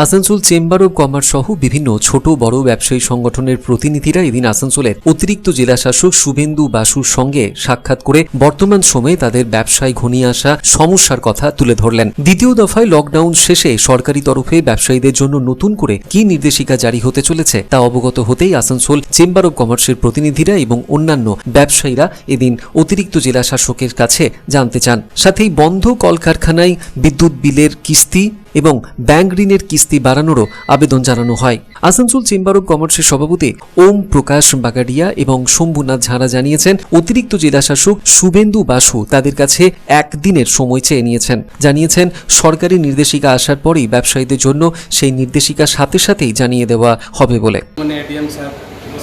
আসানসোল চেম্বার অব কমার্স সহ বিভিন্ন ছোট বড় ব্যবসায়ী সংগঠনের প্রতিনিধিরা এদিন আসানসোলের অতিরিক্ত জেলা শাসক শুভেন্দু বাসুর সঙ্গে সাক্ষাৎ করে বর্তমান সময়ে তাদের ব্যবসায় ঘনিয়ে আসা সমস্যার কথা তুলে ধরলেন। দ্বিতীয় দফায় লকডাউন শেষে সরকারি তরফে ব্যবসায়ীদের জন্য নতুন করে কি নির্দেশিকা জারি হতে চলেছে তা অবগত হতেই আসানসোল চেম্বার অব কমার্সের প্রতিনিধিরা এবং অন্যান্য ব্যবসায়ীরা এদিন অতিরিক্ত জেলা শাসকের কাছে জানতে চান। সাথেই বন্ধ কলকারখানায় বিদ্যুৎ বিলের কিস্তি এবং ব্যাংক ঋণের কিস্তি বাড়ানোরও আবেদন জানানো হয়। আসানসোল চেম্বার অব কমার্সের সভাপতি ওম প্রকাশ বাগাডিয়া এবং শম্ভুনাথ ঝাড়া জানিয়েছেন অতিরিক্ত জেলা শাসক শুভেন্দু বাসু তাদের কাছে একদিনের সময় চেয়ে নিয়েছেন। জানিয়েছেন সরকারি নির্দেশিকা আসার পরেই ব্যবসায়ীদের জন্য সেই নির্দেশিকা সাথে সাথেই জানিয়ে দেওয়া হবে বলে। एडीएम साहब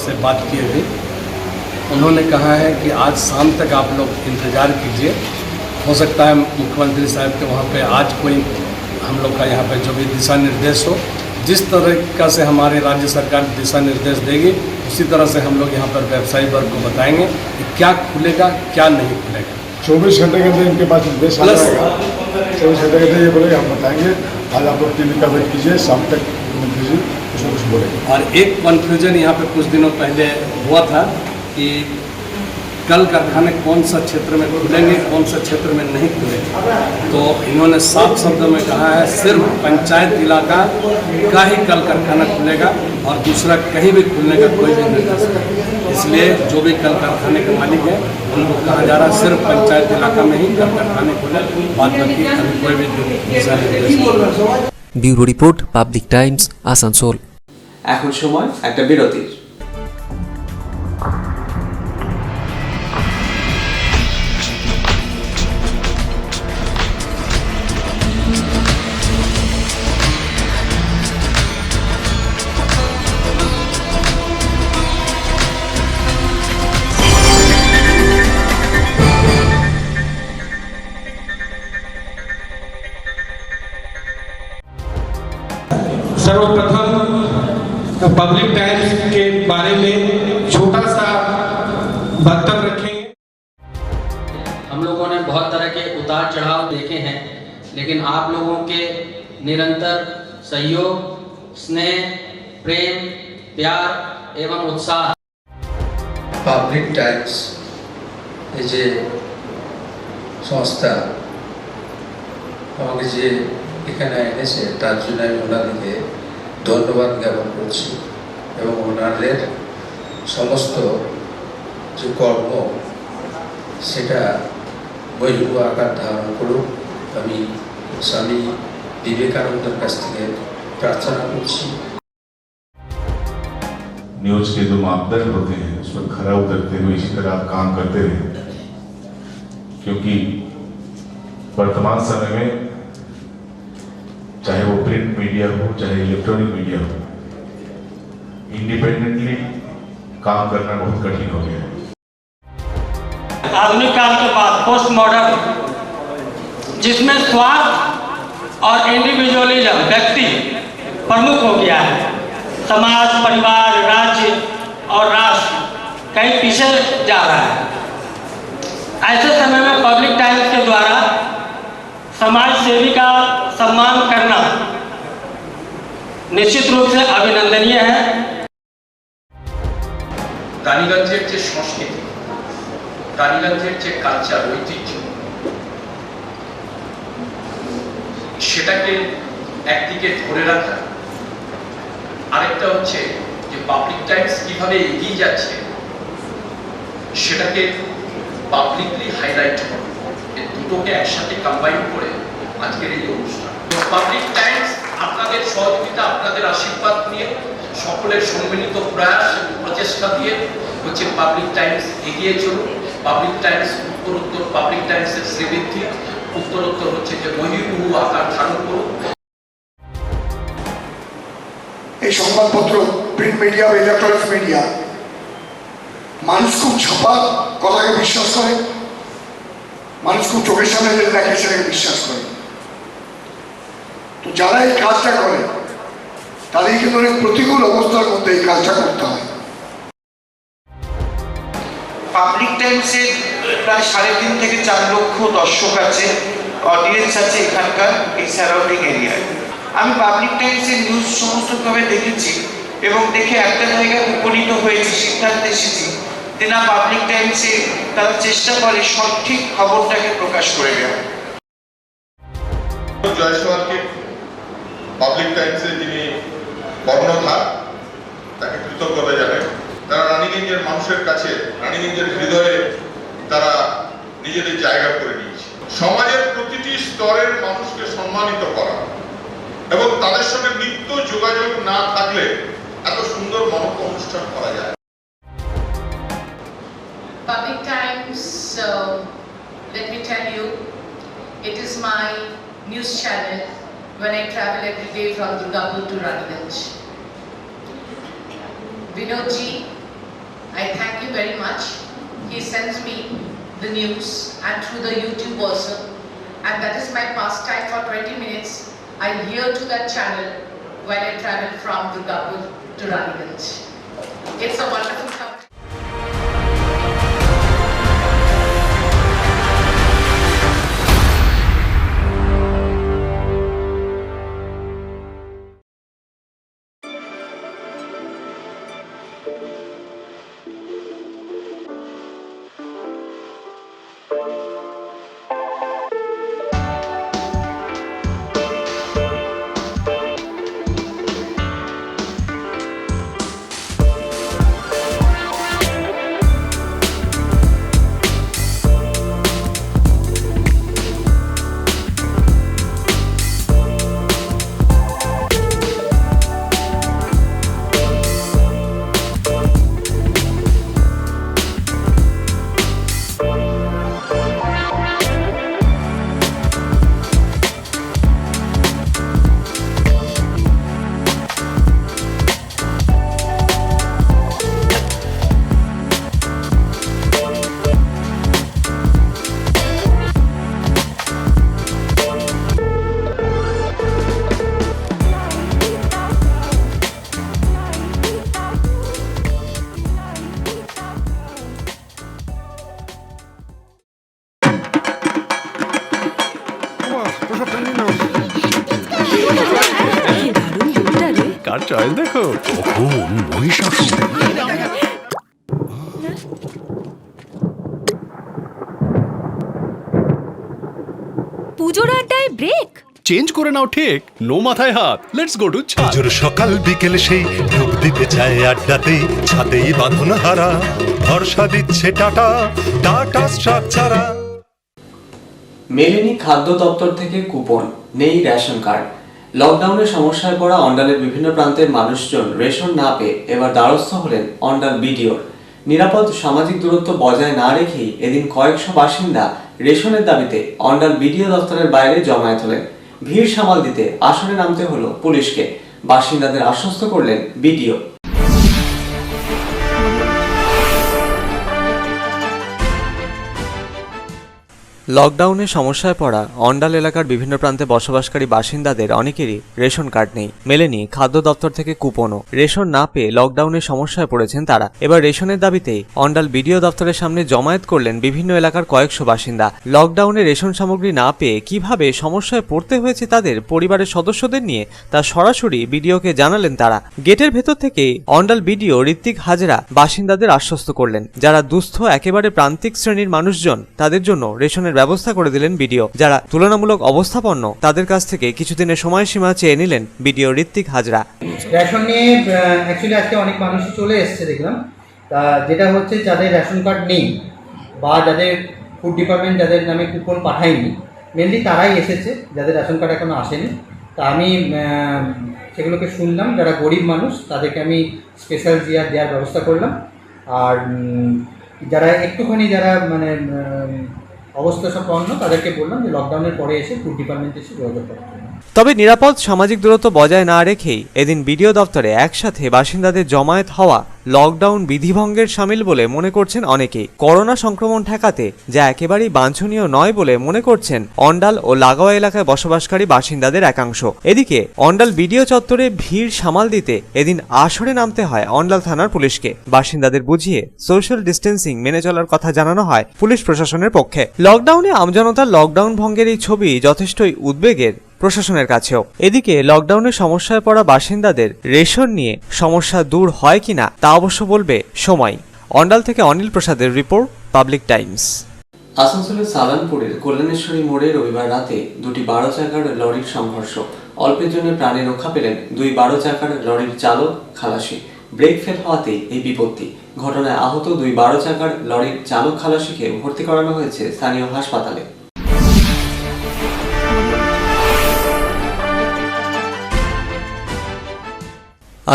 से बात किए थे, उन्होंने कहा है कि आज शाम तक आप लोग इंतज़ार कीजिए। हो सकता है मुख्यमंत्री साहब के वहाँ पे आज कोई हम लोग का यहाँ पे जो भी दिशा निर्देश हो, जिस तरीका से हमारी राज्य सरकार दिशा निर्देश देगी उसी तरह से हम लोग यहाँ पर व्यवसायी वर्ग को बताएंगे कि क्या खुलेगा क्या नहीं खुलेगा। 24 घंटे के अंदर इनके पास निर्देश आ जाएगा। 24 घंटे के अंदर ये बोलेगा हम बताएंगे। आज आप लोग टीवी का वेट कीजिए, शाम तक कीजिए, उसमें कुछ बोलेंगे। और एक कन्फ्यूजन यहाँ पे कुछ दिनों पहले हुआ था कि कल कारखाने कौन सा क्षेत्र में खुलेंगे कौन सा क्षेत्र में नहीं खुलेंगे, तो इन्होंने साफ शब्दों में कहा है सिर्फ पंचायत इलाका का ही कल कारखाना खुलेगा और दूसरा कहीं भी खुलने का कोई भी निर्देश नहीं। इसलिए जो भी कल कारखाने के मालिक हैं उनको कहा जा रहा है सिर्फ पंचायत इलाका में ही कल कारखाने खुले, बाद बाकी अभी कोई भी दिशा निर्देश नहीं। Bureau report, public Times, Asansol. এখন সময় একটা বিরতির। सर्वप्रथम तो पब्लिक टाइम्स के बारे में छोटा सा वक्तव्य रखेंगे। हम लोगों ने बहुत तरह के उतार चढ़ाव देखे हैं, लेकिन आप लोगों के निरंतर सहयोग, स्नेह, प्रेम, प्यार एवं उत्साह পাবলিক টাইমস এই যে সংস্থা আমাকে যে এখানে এনেছে তার জন্য আমি ওনাদেরকে ধন্যবাদ জ্ঞাপন করছি এবং ওনাদের সমস্ত যে কর্ম সেটা বহির্ভূত আকার ধারণ করুক আমি স্বামী বিবেকানন্দের কাছ থেকে प्रार्थना करছি। न्यूज के जो मापदंड होते हैं उस पर खरा उतरते हुए इसी तरह आप काम करते रहे, क्योंकि वर्तमान समय में चाहे वो प्रिंट मीडिया हो चाहे इलेक्ट्रॉनिक मीडिया हो, इंडिपेंडेंटली काम करना बहुत कठिन हो गया है। आधुनिक काल के बाद पोस्ट मॉडर्न, जिसमें स्वार्थ और इंडिविजुअलिज्म व्यक्ति प्रमुख हो गया है, समाज, परिवार, राज्य और राष्ट्र कहीं पीछे जा रहा है। ऐसे समय में पब्लिक टाइम्स के द्वारा समाज सेवी का सम्मान करना निश्चित रूप से अभिनंदनीय है। রানীগঞ্জের যে সংস্কৃতি, রানীগঞ্জের যে কালচার, ঐতিহ্য, সেটাকে একদিকে ধরে রাখা, আরেকটা হচ্ছে যে পাবলিক টাইমস কিভাবে এগিয়ে যাচ্ছে সেটাকে পাবলিকলি হাইলাইট করা, এই দুটোকে একসাথে কম্বাইন করে আজকের এই অনুষ্ঠান। পাবলিক টাইমস আপনাদের সহযোগিতা, আপনাদের আশীর্বাদ নিয়ে, সকলের সম্মিলিত প্রয়াস প্রচেষ্টা দিয়ে হচ্ছে পাবলিক টাইমস এগিয়ে চলুন। পাবলিক টাইমস উত্তরোত্তর, পাবলিক টাইমসের শ্রীবৃদ্ধি উত্তরোত্তর হচ্ছে যে বহির্ভূ আকার ধারণ করুন। এই সংবাদপত্র, প্রিন্ট মিডিয়া বা ইলেকট্রনিক্স মিডিয়া, মানুষ খুব ছাপা কথাকে বিশ্বাস করে, মানুষ খুব চোখের সামনে যেটা দেখে সেটাকে বিশ্বাস করে। তো যারা এই কাজটা করে তাদের কিন্তু অনেক প্রতিকূল অবস্থার মধ্যে এই কাজটা করতে হয়। পাবলিক টাইমসের প্রায় 3.5 থেকে 4 লক্ষ দর্শক আছে, অডিয়েন্স আছে এখানকার এই সারাউন্ডিং এরিয়ায়। আমি পাবলিক টাইমসের নিউজ সমস্তভাবে দেখেছি এবং দেখে একটা জায়গায় উপনীত হয়েছি, সিদ্ধান্তে এসেছি যে না, পাবলিক টাইমসে তারা চেষ্টা করে সঠিক খবরটাকে প্রকাশ করে দেওয়া। জয়সওয়ালকে পাবলিক টাইমসে যিনি কর্ণধার, তাকে কৃতজ্ঞতা জানাই। তারা রানীগঞ্জের মানুষের কাছে, রানীগঞ্জের হৃদয়ে তারা নিজেদের জায়গা করে নিয়েছে। সমাজের প্রতিটি স্তরের মানুষকে সম্মানিত করা এবং তাদের সঙ্গে নিত্য যোগাযোগ না থাকলে এত সুন্দর মহৎ অনুষ্ঠান করা যায়। Public Times, let me tell you, it is my news channel when I travel every day from Durgapur to Raniganj. Vinodji, I thank you very much. He sends me the news and through the YouTube also, and that is my pastime for 20 minutes. I hear to that channel when I travel from Durgapur to Raniganj. It's a wonderful company. Car choice দেখো, তখন মহিষাসুর। পুজোর আড্ডায় break, change করে নাও ঠিক, no মাথায় হাত, let's go to ছাদ। পুজোর সকাল বিকেল সেই ডুব দিতে চায় আড্ডাতেই, ছাদেই বাঁধন হারা ভরসা দিচ্ছে টাটা, টাটা স্ট্রাকচারা। মেলেনি খাদ্য দপ্তর থেকে কুপন, নেই রেশন কার্ড। লকডাউনের সমস্যায় পড়া অন্ডালের বিভিন্ন প্রান্তের মানুষজন রেশন না পেয়ে এবার দ্বারস্থ হলেন অন্ডাল বিডিওর। নিরাপদ সামাজিক দূরত্ব বজায় না রেখেই এদিন কয়েকশো বাসিন্দা রেশনের দাবিতে অন্ডাল বিডিও দপ্তরের বাইরে জমায়েত হলেন। ভিড় সামাল দিতে আসরে নামতে হলো পুলিশকে। বাসিন্দাদের আশ্বস্ত করলেন বিডিও। লকডাউনে সমস্যায় পড়া অন্ডাল এলাকার বিভিন্ন প্রান্তে বসবাসকারী বাসিন্দাদের অনেকেরই রেশন কার্ড নেই, মেলেনি খাদ্য দপ্তর থেকে কুপনও। রেশন না পেয়ে লকডাউনে সমস্যায় পড়েছেন তারা। এবার রেশনের দাবিতেই অন্ডাল বিডিও দপ্তরের সামনে জমায়েত করলেন বিভিন্ন এলাকার কয়েকশো বাসিন্দা। লকডাউনে রেশন সামগ্রী না পেয়ে কিভাবে সমস্যায় পড়তে হয়েছে তাদের পরিবারের সদস্যদের নিয়ে তা সরাসরি বিডিওকে জানালেন তারা। গেটের ভেতর থেকে অন্ডাল বিডিও ঋত্বিক হাজরা বাসিন্দাদের আশ্বস্ত করলেন, যারা দুস্থ একেবারে প্রান্তিক শ্রেণীর মানুষজন তাদের জন্য রেশনের ব্যবস্থা করে দিলেন বিডিও। যারা তুলনামূলক অবস্থাপন্ন তাদের কাছ থেকে কিছুদিনের সময়সীমা চেয়ে নিলেন বিডিও ঋত্বিক হাজরা। রেশন নিয়ে অ্যাকচুয়ালি আজকে অনেক মানুষই চলে এসছে দেখলাম। তা যেটা হচ্ছে যাদের রেশন কার্ড নেই বা যাদের ফুড ডিপার্টমেন্ট যাদের নামে কুপন পাঠায়নি, মেনলি তারাই এসেছে, যাদের রেশন কার্ড এখনো আসেনি। তা আমি সেগুলোকে শুনলাম, যারা গরিব মানুষ তাদেরকে আমি স্পেশাল দেওয়ার ব্যবস্থা করলাম। আর যারা একটুখানি যারা মানে অবস্থা সম্পন্ন তাদেরকে বললাম যে লকডাউনের পরে এসে ফুড ডিপার্টমেন্টে এসে যোগাযোগ করার জন্য। তবে নিরাপদ সামাজিক দূরত্ব বজায় না রেখেই এদিন বিডিও দপ্তরে একসাথে বাসিন্দাদের জমায়েত হওয়া লকডাউন বিধিভঙ্গের শামিল বলে মনে করছেন অনেকেই। করোনা সংক্রমণ ঠেকাতে যা একেবারেই বাঞ্ছনীয় নয় বলে মনে করছেন অন্ডাল ও লাগোয়া এলাকায় বসবাসকারী বাসিন্দাদের একাংশ। এদিকে অন্ডাল বিডিও চত্বরে ভিড় সামাল দিতে এদিন আসরে নামতে হয় অন্ডাল থানার পুলিশকে। বাসিন্দাদের বুঝিয়ে সোশ্যাল ডিস্টেন্সিং মেনে চলার কথা জানানো হয় পুলিশ প্রশাসনের পক্ষে। লকডাউনে আমজনতার লকডাউন ভঙ্গের এই ছবি যথেষ্টই উদ্বেগের প্রশাসনের কাছেও। এদিকে লকডাউনে সমস্যায় পড়া বাসিন্দাদের রেশন নিয়ে সমস্যা দূর হয় কিনা তা অবশ্য বলবে সময়। অন্ডাল থেকে অনিল প্রসাদের রিপোর্ট, পাবলিক টাইমস। আসানসোলের সালানপুরের কল্যাণেশ্বরী মোড়ে রবিবার রাতে দুটি 12 চাকার লরির সংঘর্ষ। অল্পের জন্য প্রাণে রক্ষা পেলেন দুই 12 চাকার লরির চালক খালাসি। ব্রেক ফেল হওয়াতেই এই বিপত্তি। ঘটনায় আহত দুই 12 চাকার লরির চালক খালাসিকে ভর্তি করানো হয়েছে স্থানীয় হাসপাতালে।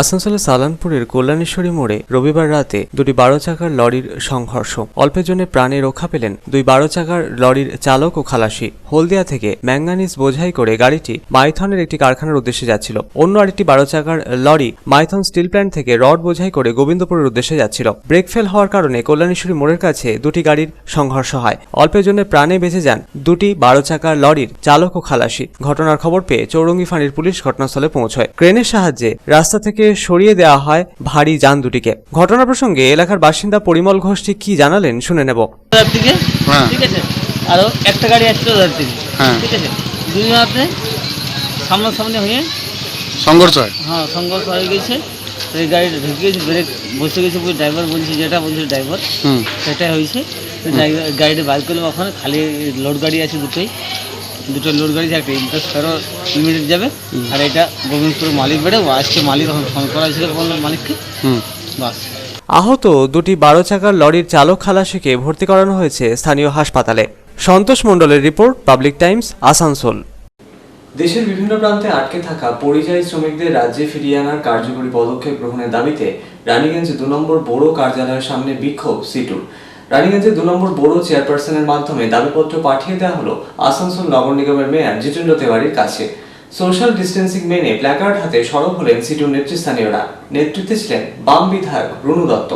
আসানসোলের সালানপুরের কল্যাণেশ্বরী মোড়ে রবিবার রাতে দুটি 12 চাকার লরির সংঘর্ষ। অল্পের জন্য প্রাণে রক্ষা পেলেন দুই 12 চাকার লরির চালক ও খালাসি। হলদিয়া থেকে ম্যাঙ্গানিজ বোঝাই করে গাড়িটি মাইথনের একটি কারখানার উদ্দেশ্যে যাচ্ছিল। অন্য আরেকটি 12 চাকার লরি মাইথন স্টিল প্ল্যান্ট থেকে রড বোঝাই করে গোবিন্দপুরের উদ্দেশ্যে যাচ্ছিল। ব্রেক ফেল হওয়ার কারণে কল্যাণেশ্বরী মোড়ের কাছে দুটি গাড়ির সংঘর্ষ হয়। অল্পের জন্য প্রাণে বেঁচে যান দুটি 12 চাকার লরির চালক ও খালাসি। ঘটনার খবর পেয়ে চৌরঙ্গি ফাঁড়ির পুলিশ ঘটনাস্থলে পৌঁছয়। ক্রেনের সাহায্যে রাস্তা থেকে সরিয়ে দেওয়া হয় ভারী যান দুটিকে। ঘটনা প্রসঙ্গে এলাকার বাসিন্দা পরিমল ঘোষ কি জানালেন শুনে নেব। ঠিক আছে, আরো একটা গাড়ি আসছিল ওদের দিকে, ঠিক আছে, দুজনাতে সামনাসামনি হয়ে সংঘর্ষ হয়। হ্যাঁ, সংঘর্ষ হয়ে গেছে। এই গাড়িটা ঢুকে গেছে, ব্রেক বসে গেছে। ড্রাইভার বলছে, যেটা বলছে ড্রাইভার সেটাই হয়েছে। গাড়িটা বাইর করলে ওখানে খালি লোড গাড়ি আছে দুটো লোড গাড়ি, একটা ইন্টারেস্ট লিমিটেড যাবে, আর এটা গোবিন্দপুর মালিক বেড়ে আজকে মালিক তখন ফোন করা ছিল বললাম মালিককে, বাস। আহত দুটি 12 চাকার লরির চালক খালাসিকে ভর্তি করানো হয়েছে স্থানীয় হাসপাতালে। সন্তোষ মণ্ডলের রিপোর্ট, পাবলিক টাইমস, আসানসোল। দেশের বিভিন্ন প্রান্তে আটকে থাকা পরিযায়ী শ্রমিকদের রাজ্যে ফিরিয়ে আনার কার্যকরী পদক্ষেপ গ্রহণের দাবিতে রানীগঞ্জ 2 নম্বর বোরো কার্যালয়ের সামনে বিক্ষোভ সিটুর। রানীগঞ্জের 2 নম্বর বোরো চেয়ারপারসনের মাধ্যমে দাবিপত্র পাঠিয়ে দেওয়া হলো আসানসোল নগর নিগমের মেয়র জিতেন্দ্র তেওয়ারির কাছে। সোশ্যাল ডিস্টেন্সিং মেনে প্ল্যাকার্ড হাতে সরব হলেন সিটুর নেতৃস্থানীয়রা। নেতৃত্বে ছিলেন বাম বিধায়ক রুনু দত্ত।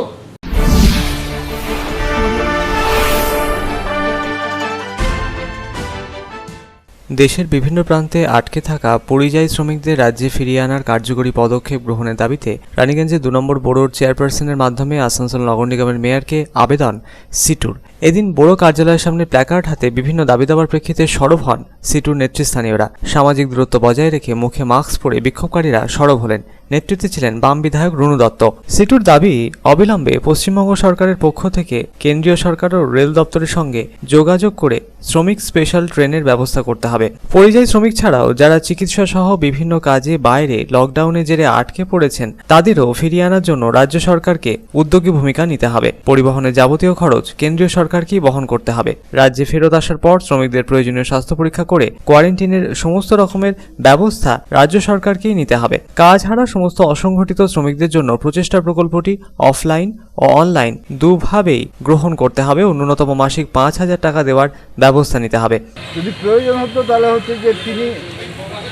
দেশের বিভিন্ন প্রান্তে আটকে থাকা পরিযায়ী শ্রমিকদের রাজ্যে ফিরিয়ে আনার কার্যকরী পদক্ষেপ গ্রহণের দাবিতে রানীগঞ্জে 2 নম্বর বোরোর চেয়ারপারসনের মাধ্যমে আসানসোল নগর নিগমের মেয়রকে আবেদন সিটুর। এদিন বোরো কার্যালয়ের সামনে প্ল্যাকার্ড হাতে বিভিন্ন দাবি দাবার প্রেক্ষিতে সরব হন সিটুর নেতৃস্থানীয়রা। সামাজিক দূরত্ব বজায় রেখে মুখে মাস্ক পরে বিক্ষোভকারীরা সরব হলেন। নেতৃত্বে ছিলেন বাম বিধায়ক রুনু দত্ত। সিটুর দাবি, অবিলম্বে পশ্চিমবঙ্গ সরকারের পক্ষ থেকে কেন্দ্রীয় সরকার ও রেল দপ্তরের সঙ্গে যোগাযোগ করে শ্রমিক স্পেশাল ট্রেনের ব্যবস্থা করতে হবে। পরিযায়ী শ্রমিক ছাড়াও যারা চিকিৎসা সহ বিভিন্ন কাজে বাইরে লকডাউনের জেরে আটকে পড়েছেন তাদেরও ফিরিয়ে আনার জন্য রাজ্য সরকারকে উদ্যোগী ভূমিকা নিতে হবে। পরিবহনের যাবতীয় খরচ কেন্দ্রীয় সরকারকেই বহন করতে হবে। রাজ্যে ফেরত আসার পর শ্রমিকদের প্রয়োজনীয় স্বাস্থ্য পরীক্ষা করে কোয়ারেন্টিনের সমস্ত রকমের ব্যবস্থা রাজ্য সরকারকেই নিতে হবে। কাজ হারা সমস্ত অসংগঠিত শ্রমিকদের জন্য প্রচেষ্টা প্রকল্পটি অফলাইন ও অনলাইন দুভাবেই গ্রহণ করতে হবে ও ন্যূনতম মাসিক 5,000 টাকা দেওয়ার ব্যবস্থা নিতে হবে। যদি প্রয়োজন হতো তাহলে হচ্ছে যে তিনি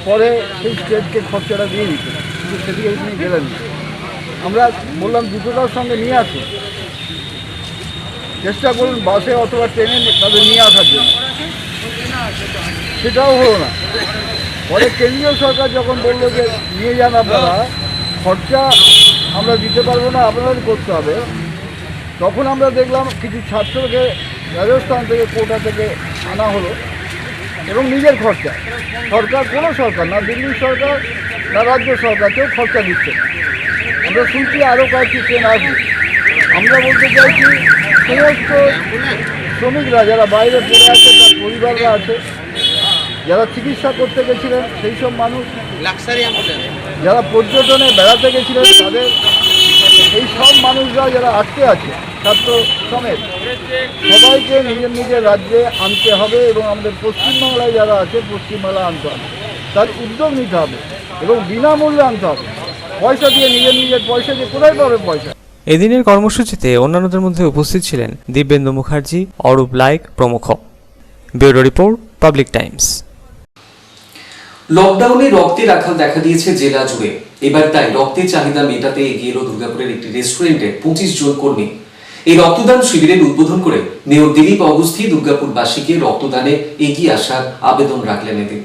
পরে সেই স্টেটকে খরচাটা দিয়ে দিতেন, কিন্তু সেদিকে তিনি গেলেন না। আমরা বললাম দুটোটার সঙ্গে নিয়ে আসুন, চেষ্টা করুন বাসে অথবা ট্রেনে তাদের নিয়ে আসার জন্য, সেটাও হলো না। পরে কেন্দ্রীয় সরকার যখন বললো যে নিয়ে যান আপনারা, খরচা আমরা দিতে পারবো না, আপনাদের করতে হবে, তখন আমরা দেখলাম কিছু ছাত্রকে রাজস্থান থেকে কোটা থেকে আনা হলো এবং নিজের খরচা। সরকার কোনো সরকার না, দিল্লির সরকার না রাজ্য সরকার কেউ খরচা দিচ্ছে। আমরা শুনছি আরও কয়েকটি ট্রেন আসবে। আমরা বলতে চাইছি সমস্ত শ্রমিকরা যারা বাইরে পড়ে আছে, তার পরিবাররা আছে, যারা চিকিৎসা করতে গেছিলেন সেই সব মানুষ, যারা পর্যটনে বেড়াতে গেছিলেন তাদের, এই সব মানুষরা যারা আটকে আছে ছাত্র সমেত, সবাইকে নিজের নিজের রাজ্যে আনতে হবে এবং আমাদের পশ্চিমবাংলায় যারা আছে পশ্চিমবাংলা আনতে হবে। তার উদ্যোগ নিতে হবে এবং বিনামূল্যে আনতে হবে। পয়সা দিয়ে নিজের পয়সা দিয়ে কোথায় পাবে পয়সা? এদিনের কর্মসূচিতে অন্যান্যদের মধ্যে উপস্থিত ছিলেন দিব্যেন্দু মুখার্জি, অরূপ লাইক প্রমুখ। Bureau report, public Times. লকডাউনে রক্তের আকাল দেখা দিয়েছে জেলা জুড়ে। এবার তাই রক্তের চাহিদা মেটাতে এগিয়ে এলো দুর্গাপুরের একটি রেস্টুরেন্টের 25 জন কর্মী। এই রক্তদান শিবিরের উদ্বোধন করে মেয়র দিলীপ অগুস্থি দুর্গাপুরবাসীকে রক্তদানে এগিয়ে আসার আবেদন রাখলেন। এদিন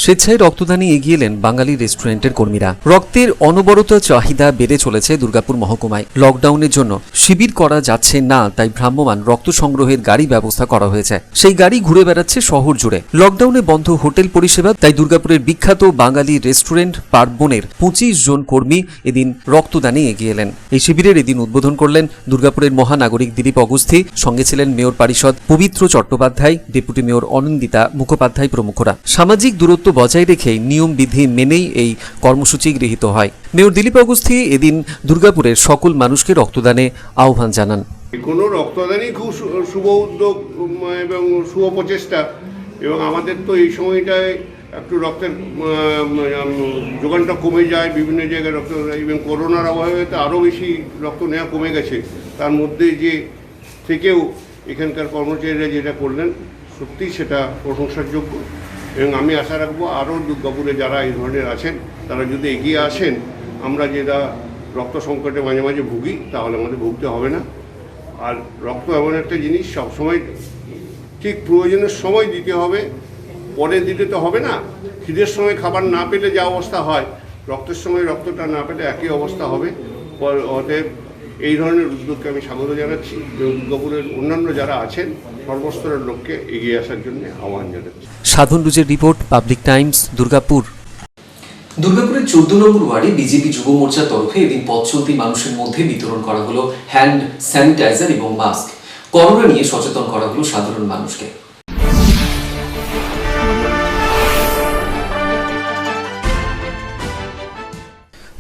স্বেচ্ছায় রক্তদানে এগিয়ে এলেন বাঙালি রেস্টুরেন্টের কর্মীরা। রক্তের অনবরত চাহিদা বেড়ে চলেছে দুর্গাপুর মহকুমায়। লকডাউনের জন্য শিবির করা যাচ্ছে না, তাই ভ্রাম্যমাণ রক্ত সংগ্রহের গাড়ি ব্যবস্থা করা হয়েছে। সেই গাড়ি ঘুরে বেড়াচ্ছে শহর জুড়ে। লকডাউনে বন্ধ হোটেল পরিষেবা, তাই দুর্গাপুরের বিখ্যাত বাঙালি রেস্টুরেন্ট পার্বণের 25 জন কর্মী এদিন রক্তদানে এগিয়ে এলেন। এই শিবিরের এদিন উদ্বোধন করলেন দুর্গাপুরের মহানাগরিক দিলীপ অগুস্থি, সঙ্গে ছিলেন মেয়র পারিষদ পবিত্র চট্টোপাধ্যায়, ডেপুটি মেয়র অনন্দিতা মুখোপাধ্যায় প্রমুখরা। সামাজিক দূরত্ব বজায় রেখে নিয়ম বিধি মেনেই এই কর্মসূচি গৃহীত হয়। মেয়র দিলীপ অগুস্থি এদিন দুর্গাপুরের সকল মানুষকে রক্তদানে আহ্বান জানান। কোনো রক্তদানই খুব শুভ উদ্যোগ এবং শুভ প্রচেষ্টা, এবং আমাদের তো এই সময়টায় একটু রক্তের যোগানটা কমে যায়, বিভিন্ন জায়গায় রক্ত, এবং করোনার অভাবে তো আরও বেশি রক্ত নেওয়া কমে গেছে। তার মধ্যে যে থেকেও এখানকার কর্মচারীরা যেটা করলেন, সত্যিই সেটা প্রশংসার যোগ্য। এবং আমি আশা রাখবো আরও দুর্গাপুরে যারা এই ধরনের আছেন তারা যদি এগিয়ে আসেন, আমরা যেটা রক্ত সংকটে মাঝে মাঝে ভুগি তাহলে আমাদের ভুগতে হবে না। আর রক্ত এমন একটা জিনিস, সবসময় ঠিক প্রয়োজনের সময় দিতে হবে, পরে দিতে তো হবে না। খিদের সময় খাবার না পেলে যা অবস্থা হয়, রক্তের সময় রক্তটা না পেলে একই অবস্থা হবে। অতএব এই ধরনের উদ্যোগকে আমি স্বাগত জানাচ্ছি এবং দুর্গাপুরের অন্যান্য যারা আছেন সর্বস্তরের লোককে এগিয়ে আসার জন্য আহ্বান জানাচ্ছি। সাধন রুজের রিপোর্ট, পাবলিক টাইমস, দুর্গাপুর। দুর্গাপুরের 14 নম্বর ওয়ার্ডে বিজেপি যুব মোর্চার তরফে এদিন পথ চলতি মানুষের মধ্যে বিতরণ করা হলো হ্যান্ড স্যানিটাইজার এবং মাস্ক। করোনা নিয়ে সচেতন করা হলো সাধারণ মানুষকে।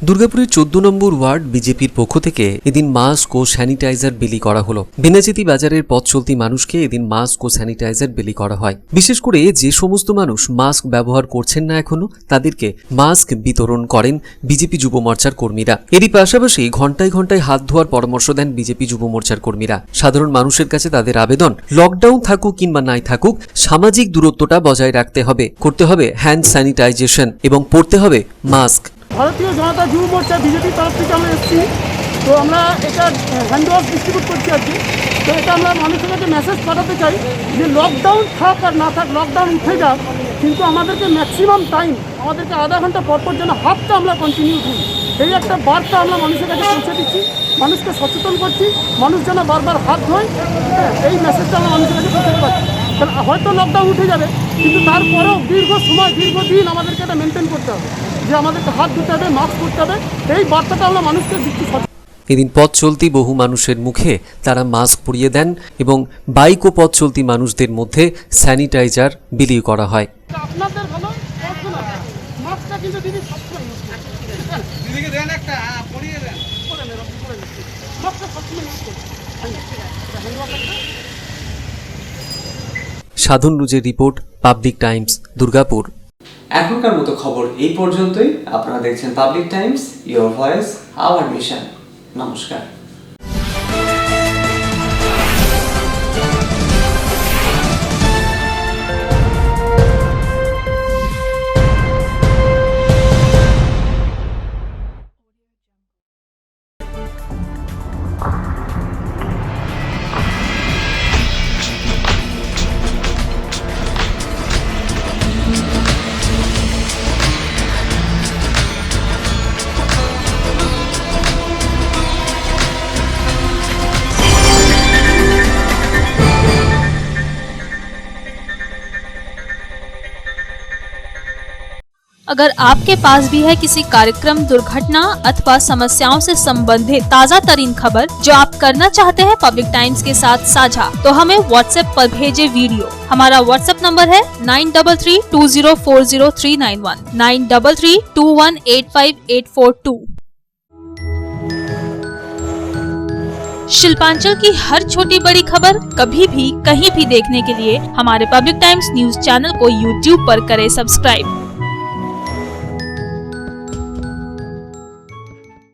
দুর্গাপুরের 14 নম্বর ওয়ার্ড বিজেপির পক্ষ থেকে এদিন মাস্ক ও স্যানিটাইজার বিলি করা হলো। বেনাচিতি বাজারের পথ চলতি মানুষকে এদিন মাস্ক ও স্যানিটাইজার বিলি করা হয়। বিশেষ করে যে সমস্ত মানুষ মাস্ক ব্যবহার করছেন না এখনো, তাদেরকে মাস্ক বিতরণ করেন বিজেপি যুব মোর্চার কর্মীরা। এরই পাশাপাশি ঘন্টায় ঘন্টায় হাত ধোয়ার পরামর্শ দেন বিজেপি যুব মোর্চার কর্মীরা। সাধারণ মানুষের কাছে তাদের আবেদন, লকডাউন থাকুক কিংবা নাই থাকুক, সামাজিক দূরত্বটা বজায় রাখতে হবে, করতে হবে হ্যান্ড স্যানিটাইজেশন এবং পরতে হবে মাস্ক। ভারতীয় জনতা যুব মোর্চা বিজেপির তরফ থেকে আমরা এসেছি, তো আমরা এটা হ্যান্ড ওয়াশ ডিস্ট্রিবিউট করছি আজকে। তো এটা আমরা মানুষের কাছে মেসেজ পাঠাতে চাই যে লকডাউন থাক আর না থাক, লকডাউন উঠে যাক, কিন্তু আমাদেরকে ম্যাক্সিমাম টাইম আমাদেরকে আধা ঘন্টা পরপর যেন হাতটা আমরা কন্টিনিউ করি, এই একটা বার্তা আমরা মানুষের কাছে পৌঁছে দিচ্ছি, মানুষকে সচেতন করছি, মানুষ যেন বারবার হাত ধোয়, এই মেসেজটা আমরা মানুষের কাছে পৌঁছাতে পারছি। তাহলে হয়তো লকডাউন উঠে যাবে, কিন্তু তারপরেও দীর্ঘদিন আমাদেরকে এটা মেনটেন করতে হবে, যে আমাদেরকে হাত ধুতে হবে, মাস্ক পরতে হবে। এই বার্তাটা আমরা মানুষকে দিচ্ছি। এদিন পথ চলতি বহু মানুষের মুখে তারা মাস্ক পরিয়ে দেন এবং বাইক ও পথ চলতি মানুষদের মধ্যে স্যানিটাইজার বিলি করা হয়। আপনাদের ভালো মাস্কটা কিন্তু দিদি সবসময় ইউজ করুন। দিদিকে দেন একটা, পরিয়ে দেন, করে নেন, মাস্কটা সবসময় ইউজ করুন। সাধন রুজের রিপোর্ট, পাবলিক টাইমস, দুর্গাপুর। এখনকার মতো খবর এই পর্যন্তই। আপনারা দেখছেন public Times, your voice hour mission. নমস্কার। अगर आपके पास भी है किसी कार्यक्रम, दुर्घटना अथवा समस्याओं से संबंधित ताज़ा तरीन खबर जो आप करना चाहते हैं पब्लिक टाइम्स के साथ साझा, तो हमें व्हाट्सएप पर भेजे वीडियो। हमारा व्हाट्सएप नंबर है 9332040391 9332185842। शिल्पांचल की हर छोटी बड़ी खबर कभी भी कहीं भी देखने के लिए हमारे पब्लिक टाइम्स न्यूज चैनल को यूट्यूब पर करें सब्सक्राइब।